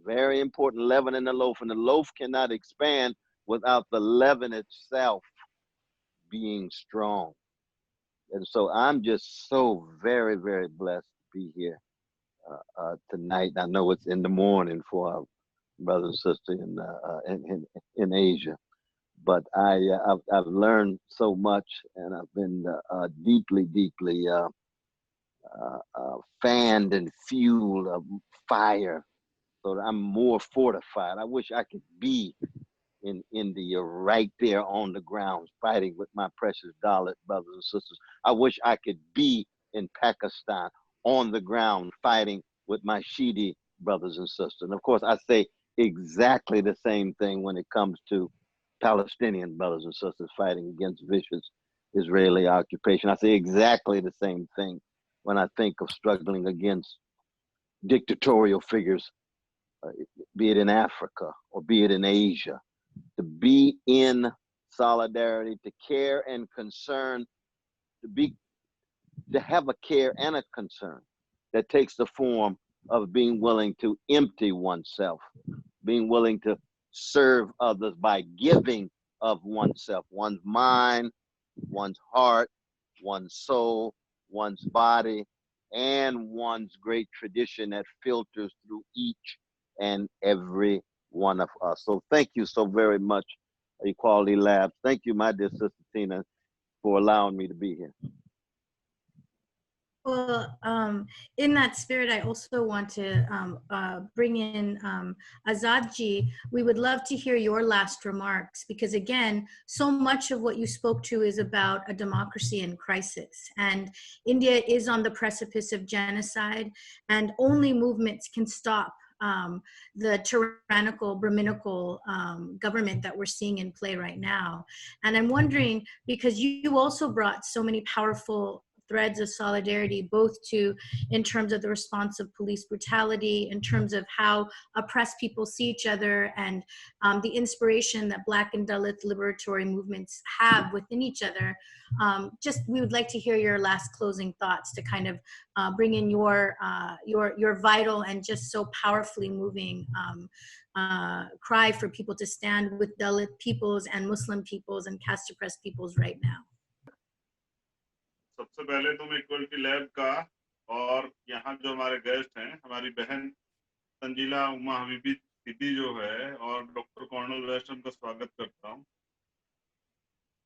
Very important leaven in the loaf. And the loaf cannot expand without the leaven itself being strong. And so I'm just so very, very blessed to be here tonight. I know it's in the morning for our brothers and sisters in Asia, but I've learned so much, and I've been deeply fanned and fueled of fire, so that I'm more fortified. I wish I could be in India right there on the ground fighting with my precious Dalit brothers and sisters. I wish I could be in Pakistan on the ground fighting with my Shidi brothers and sisters. And of course, I say exactly the same thing when it comes to Palestinian brothers and sisters fighting against vicious Israeli occupation. I say exactly the same thing when I think of struggling against dictatorial figures, be it in Africa or be it in Asia. To be in solidarity, to care and concern, to have a care and a concern that takes the form of being willing to empty oneself, being willing to serve others by giving of oneself, one's mind, one's heart, one's soul, one's body, and one's great tradition that filters through each and every one of us. So thank you so very much, Equality Labs. Thank you, my dear Sister Tina, for allowing me to be here. Well, in that spirit, I also want to bring in Azadji. We would love to hear your last remarks, because again, so much of what you spoke to is about a democracy in crisis. And India is on the precipice of genocide, and only movements can stop the tyrannical, Brahminical government that we're seeing in play right now. And I'm wondering, because you also brought so many powerful threads of solidarity, both in terms of the response of police brutality, in terms of how oppressed people see each other, and the inspiration that Black and Dalit liberatory movements have within each other. We would like to hear your last closing thoughts to kind of bring in your vital and just so powerfully moving cry for people to stand with Dalit peoples and Muslim peoples and caste oppressed peoples right now. सबसे पहले तो मैं equality lab का और यहाँ जो हमारे guest हैं, हमारी बहन तंजीला उमा हबीबी दीदी जो है, और डॉक्टर कॉर्नल वेस्ट, उनका स्वागत करता हूँ।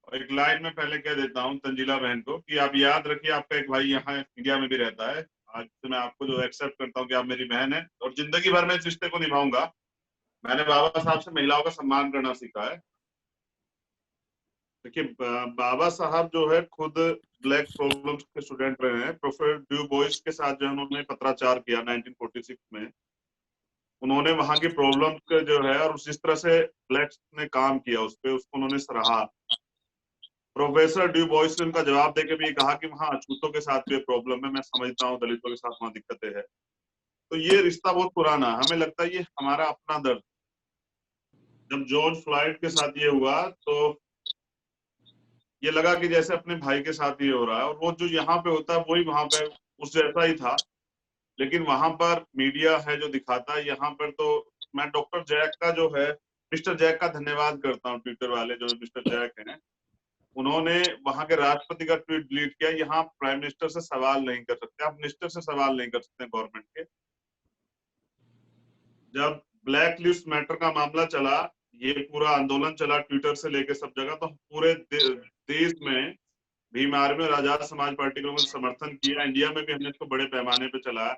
एक लाइन में पहले कह देता हूँ तंजीला बहन को कि आप याद रखिए, आपका एक भाई यहाँ इंडिया में भी रहता है। आज से मैं आपको जो एक्सेप्ट करता हूँ कि आप मेरी बहन है, और जिंदगी भर मैं इस रिश्ते को निभाऊंगा। मैंने बाबा साहब से महिलाओं का सम्मान करना सीखा है। देखिए, बाबा साहब जो है खुद ब्लैक प्रॉब्लम्स के स्टूडेंट रहे हैं। प्रोफेसर ड्यू बोइस के साथ जो उन्होंने पत्राचार किया 1946 में, उन्होंने वहां की प्रॉब्लम के जो है और जिस तरह से ब्लैक्स ने काम किया उस पर, उसको उन्होंने सराहा। प्रोफेसर ड्यू बॉयस ने उनका जवाब देके भी कहा कि वहाँ अछूतों के साथ भी प्रॉब्लम है, मैं समझता हूँ दलितों के साथ वहाँ दिक्कतें हैं। तो ये रिश्ता बहुत पुराना, हमें लगता है ये हमारा अपना दर्द। जब जॉर्ज फ्लॉयड के साथ ये हुआ तो ये लगा कि जैसे अपने भाई के साथ ये हो रहा है, और वो जो यहाँ पे होता है वही वहां पे उस जैसा ही था। लेकिन वहां पर मीडिया है जो दिखाता है, यहाँ पर तो मैं डॉक्टर जैक का जो है, मिस्टर जैक का धन्यवाद करता हूँ, ट्विटर वाले जो मिस्टर जैक हैं, उन्होंने वहां के राष्ट्रपति का ट्वीट डिलीट किया। यहाँ प्राइम मिनिस्टर से सवाल नहीं कर सकते, आप मिनिस्टर से सवाल नहीं कर सकते गवर्नमेंट के। जब ब्लैक लिस्ट मैटर का मामला चला, ये पूरा आंदोलन चला ट्विटर से लेके सब जगह, तो पूरे देश में भीम आर्मी और आजाद समाज पार्टी को समर्थन किया। इंडिया में भी हमने इसको बड़े पैमाने पे चलाया।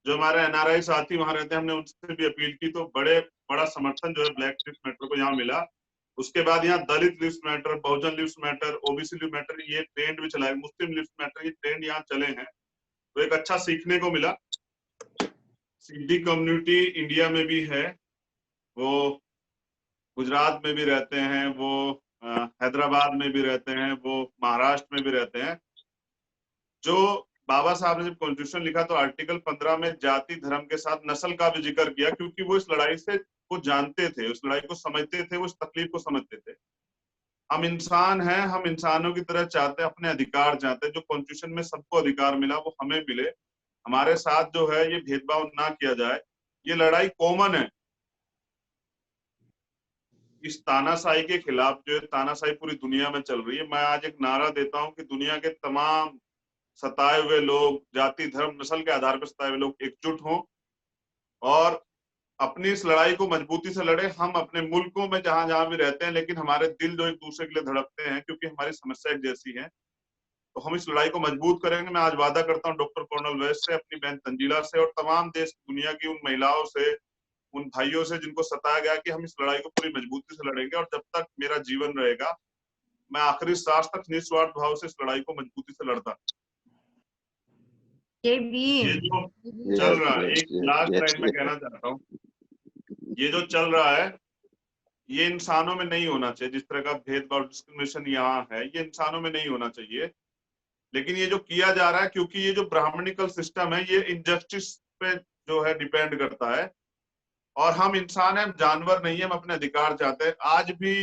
जो हमारे एनआरआई साथी वहां रहते हैं, हमने उनसे भी अपील की, तो बड़ा समर्थन जो है ब्लैक लिस्ट मैटर को यहाँ मिला। उसके बाद यहाँ Dalit lives matter, Bahujan lives matter, OBC lives matter, ये ट्रेंड भी चला है। मुस्लिम लिस्ट मैटर, ये ट्रेंड यहाँ चले हैं, तो एक अच्छा सीखने को मिला। सिंधी कम्युनिटी इंडिया में भी है, वो गुजरात में भी रहते हैं, वो हैदराबाद में भी रहते हैं, वो महाराष्ट्र में भी रहते हैं। जो बाबा साहब ने जब कॉन्स्टिट्यूशन लिखा तो आर्टिकल 15 में जाति धर्म के साथ नस्ल का भी जिक्र किया, क्योंकि वो इस लड़ाई से वो जानते थे, उस लड़ाई को समझते थे, वो इस तकलीफ को समझते थे। हम इंसान हैं, हम इंसानों की तरह चाहते हैं, अपने अधिकार चाहते हैं। जो कॉन्स्टिट्यूशन में सबको अधिकार मिला वो हमें मिले, हमारे साथ जो है ये भेदभाव ना किया जाए। ये लड़ाई कॉमन है। इस तानाशाही के खिलाफ, जो तानाशाही पूरी दुनिया में चल रही है, मैं आज एक नारा देता हूं कि दुनिया के तमाम सताए हुए लोग, जाति धर्म नस्ल के आधार पर सताए हुए लोग एकजुट हों और अपनी इस लड़ाई को मजबूती से लड़े। हम अपने मुल्कों में जहां जहां भी रहते हैं, लेकिन हमारे दिल जो एक दूसरे के लिए धड़कते हैं, क्योंकि हमारी समस्या एक जैसी है, तो हम इस लड़ाई को मजबूत करेंगे। मैं आज वादा करता हूँ डॉक्टर कॉर्नल वेस्ट से, अपनी बहन तंजीला से और तमाम देश दुनिया की उन महिलाओं से, उन भाइयों से जिनको सताया गया, कि हम इस लड़ाई को पूरी मजबूती से लड़ेंगे। और जब तक मेरा जीवन रहेगा, मैं आखिरी सांस तक निस्वार्थ भाव से इस लड़ाई को मजबूती से लड़ता। ये जो चल रहा है, एक लास्ट लाइन में कहना चाहता हूँ, ये जो चल रहा है ये इंसानों में नहीं होना चाहिए। जिस तरह का भेदभाव डिस्क्रिमिनेशन यहाँ है, ये इंसानों में नहीं होना चाहिए। लेकिन ये जो किया जा रहा है, क्योंकि ये जो ब्राह्मणिकल सिस्टम है, ये इनजस्टिस पे जो है डिपेंड करता है। और हम इंसान हैं, जानवर नहीं है, हम अपने अधिकार चाहते हैं। आज भी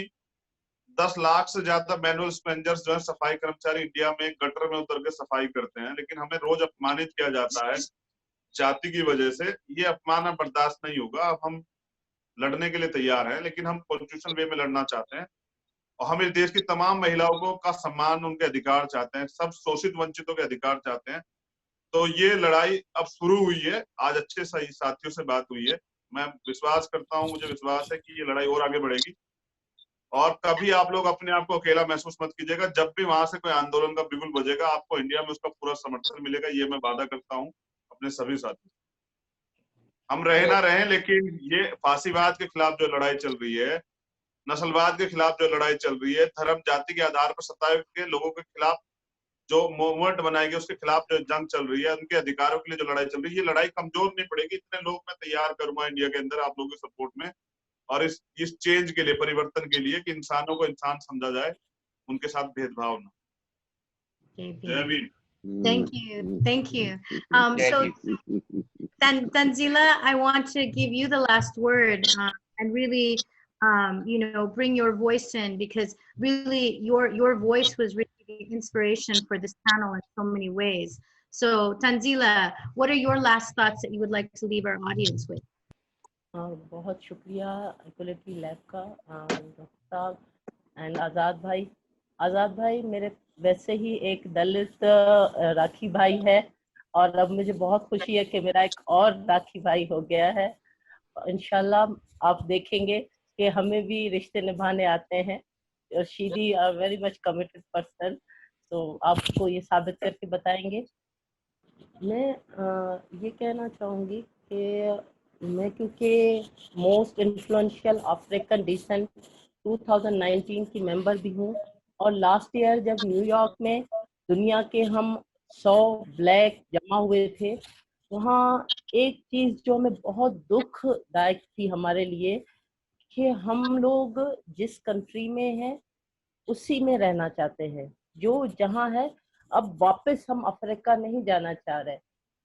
10 लाख से ज्यादा मैनुअल स्पेंजर्स जो है, सफाई कर्मचारी इंडिया में गटर में उतर के सफाई करते हैं, लेकिन हमें रोज अपमानित किया जाता है जाति की वजह से। ये अपमान बर्दाश्त नहीं होगा। अब हम लड़ने के लिए तैयार हैं, लेकिन हम कॉन्स्टिट्यूशन वे में लड़ना चाहते हैं, और हम इस देश की तमाम महिलाओं को का सम्मान, उनके अधिकार चाहते हैं, सब शोषित वंचितों के अधिकार चाहते हैं। तो ये लड़ाई अब शुरू हुई है। आज अच्छे सही साथियों से बात हुई है। मैं विश्वास करता हूँ, मुझे विश्वास है कि ये लड़ाई और आगे बढ़ेगी। और कभी आप लोग अपने आप को अकेला महसूस मत कीजिएगा। जब भी वहां से कोई आंदोलन का बिगुल बजेगा, आपको इंडिया में उसका पूरा समर्थन मिलेगा, ये मैं वादा करता हूँ अपने सभी साथियों। हम रहे ना रहे, लेकिन ये फांसीवाद के खिलाफ जो लड़ाई चल रही है, नस्लवाद के खिलाफ जो लड़ाई चल रही है, धर्म जाति के आधार पर सताए के लोगों के खिलाफ जो मूवमेंट बनाएगी, उसके खिलाफ जो जंग चल रही है, उनके अधिकारों के लिए जो लड़ाई चल रही है, ये लड़ाई कमजोर नहीं पड़ेगी। इतने लोग मैं तैयार करूंगा इंडिया के अंदर आप लोगों के सपोर्ट में, और इस चेंज के लिए, परिवर्तन के लिए, कि इंसानों को इंसान समझा जाए, उनके साथ भेदभाव ना। जय Bhim. Thank you. Thank you. So Tanzila, I want to give you the last word and really, bring your voice in, because really your voice was really the inspiration for this panel in so many ways. So Tanzila, what are your last thoughts that you would like to leave our audience with? बहुत शुक्रिया equality lab का, doctor साहब and आज़ाद भाई। आज़ाद भाई मेरे वैसे ही एक दलित राखी भाई है, और अब मुझे बहुत खुशी है कि मेरा एक और राखी भाई हो गया है। इंशाल्लाह आप देखेंगे कि हमें भी रिश्ते निभाने आते हैं और Siddi are very much committed person, तो आपको ये साबित करके बताएंगे। मैं ये कहना चाहूँगी कि मैं क्योंकि मोस्ट इन्फ्लुएंशियल अफ्रीकन डिसेंट 2019 की मेंबर भी हूँ, और लास्ट ईयर जब न्यूयॉर्क में दुनिया के हम 100 ब्लैक जमा हुए थे, वहाँ एक चीज़ जो हमें बहुत दुखदायक थी हमारे लिए, कि हम लोग जिस कंट्री में हैं उसी में रहना चाहते हैं, जो जहाँ है। अब वापस हम अफ्रीका नहीं जाना चाह रहे,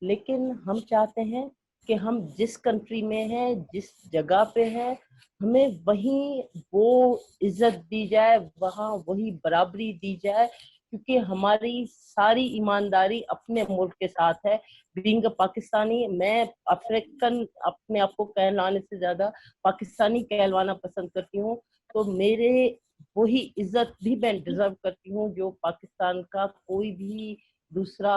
लेकिन हम चाहते हैं कि हम जिस कंट्री में हैं, जिस जगह पे हैं, हमें वहीं वो इज्जत दी जाए, वहाँ वही बराबरी दी जाए, क्योंकि हमारी सारी ईमानदारी अपने मुल्क के साथ है। बीइंग पाकिस्तानी, मैं अफ्रीकन अपने आप को कहलाने से ज्यादा पाकिस्तानी कहलवाना पसंद करती हूँ। तो मेरे वही इज्जत भी मैं डिजर्व करती हूँ जो पाकिस्तान का कोई भी दूसरा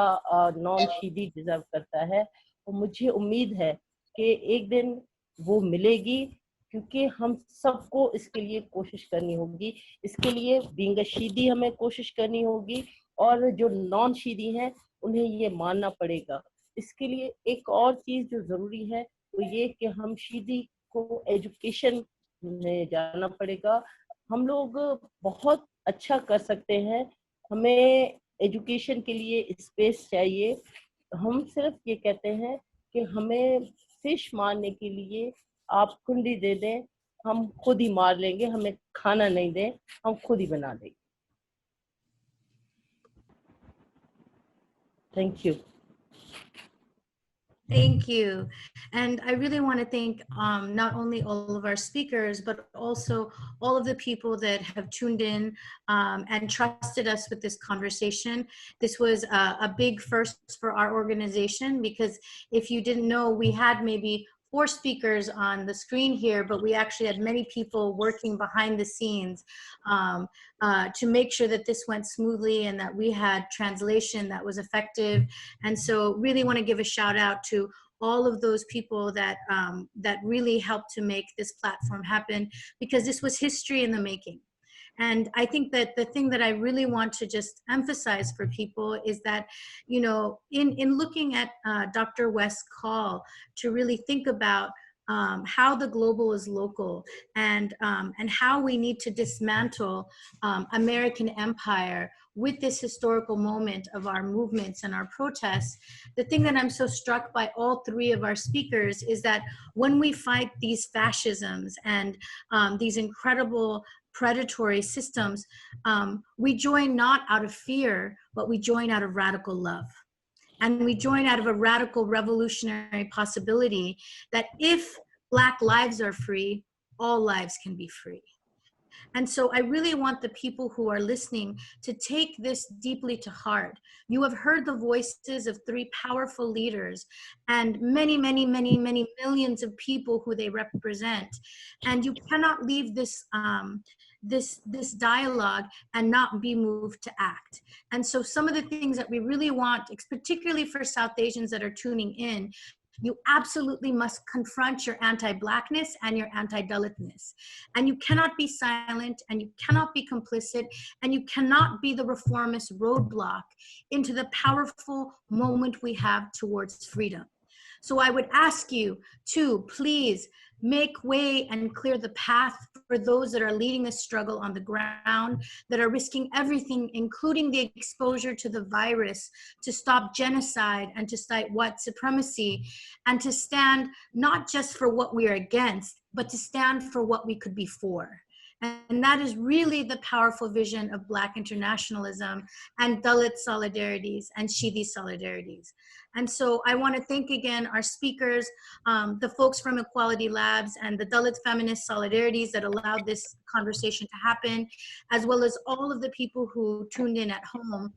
नॉन शीदी डिजर्व करता है। और मुझे उम्मीद है कि एक दिन वो मिलेगी, क्योंकि हम सबको इसके लिए कोशिश करनी होगी। इसके लिए बीइंग शीदी हमें कोशिश करनी होगी, और जो नॉन शीदी हैं उन्हें ये मानना पड़ेगा। इसके लिए एक और चीज जो जरूरी है वो ये कि हम शीदी को एजुकेशन में जाना पड़ेगा। हम लोग बहुत अच्छा कर सकते हैं, हमें एजुकेशन के लिए स्पेस चाहिए। हम सिर्फ ये कहते हैं कि हमें फिश मारने के लिए आप कुंडी दे दें, हम खुद ही मार लेंगे, हमें खाना नहीं दें, हम खुद ही बना देंगे। Thank you. Thank you. And I really want to thank not only all of our speakers, but also all of the people that have tuned in and trusted us with this conversation. This was a big first for our organization, because if you didn't know, we had maybe 4 speakers on the screen here, but we actually had many people working behind the scenes to make sure that this went smoothly and that we had translation that was effective. And so really want to give a shout out to all of those people that that really helped to make this platform happen, because this was history in the making. And I think that the thing that I really want to just emphasize for people is that, you know, in looking at Dr. West's call to really think about how the global is local, and how we need to dismantle American empire with this historical moment of our movements and our protests. The thing that I'm so struck by all 3 of our speakers is that when we fight these fascisms and these incredible predatory systems, we join not out of fear, but we join out of radical love. And we join out of a radical revolutionary possibility that if Black lives are free, all lives can be free. And so I really want the people who are listening to take this deeply to heart. You have heard the voices of 3 powerful leaders and many, many, many, many millions of people who they represent. And you cannot leave this this dialogue and not be moved to act. And so some of the things that we really want, particularly for South Asians that are tuning in, you absolutely must confront your anti-Blackness and your anti-Dalitness. And you cannot be silent, and you cannot be complicit, and you cannot be the reformist roadblock into the powerful moment we have towards freedom. So I would ask you to please make way and clear the path for those that are leading this struggle on the ground, that are risking everything, including the exposure to the virus, to stop genocide and to fight white supremacy, and to stand not just for what we are against, but to stand for what we could be for. And that is really the powerful vision of Black internationalism and Dalit solidarities and Shidi solidarities. And so I want to thank again our speakers, the folks from Equality Labs and the Dalit Feminist Solidarities that allowed this conversation to happen, as well as all of the people who tuned in at home.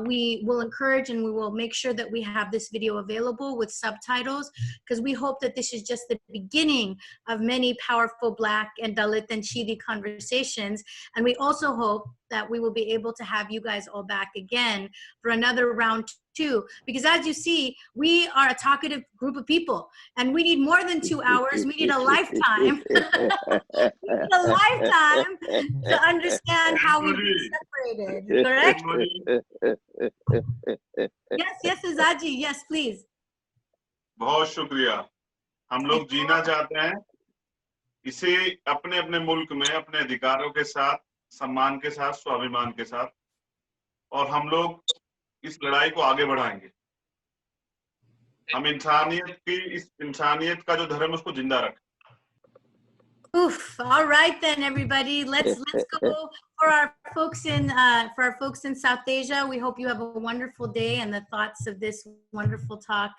We will encourage and we will make sure that we have this video available with subtitles, because we hope that this is just the beginning of many powerful Black and Dalit and Shidi conversations. And we also hope that we will be able to have you guys all back again for another round too, because as you see, we are a talkative group of people, and we need more than 2 hours. We need a lifetime. We need a lifetime to understand how we've been separated. Correct? Yes, Azaji. Yes, please. बहुत शुक्रिया। हम लोग जीना चाहते हैं इसे अपने अपने मुल्क में अपने अधिकारों के साथ, सम्मान के साथ, स्वाभिमान के साथ, और हम लोग इस लड़ाई को आगे बढ़ाएंगे। हम इंसानियत का जो धर्म है उसको जिंदा रखें। Oof. All right then, everybody. Let's go for our folks in South Asia. We hope you have a wonderful day, and the thoughts of this wonderful talk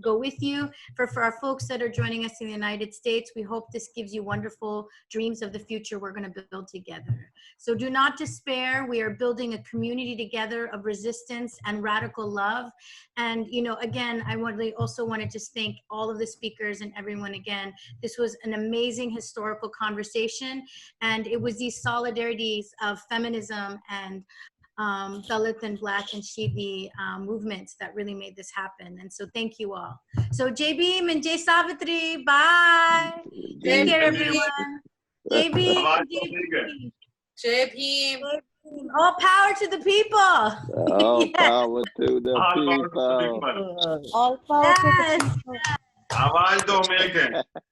go with you. For our folks that are joining us in the United States, we hope this gives you wonderful dreams of the future we're going to build together. So do not despair. We are building a community together of resistance and radical love. And, you know, again, I also want to just thank all of the speakers and everyone again. This was an amazing historical conversation, and it was these solidarities of feminism and Dalit and Black and Shidi movements that really made this happen. And so thank you all. So Jai Bhim and Jai Savitri, bye. Take care, everyone. Jai Bhim and Jai Bhim. Jai Bhim. All power to the people. All Yes. power to the people. All power to the Yes. people. आवाज तो हम एक हैं।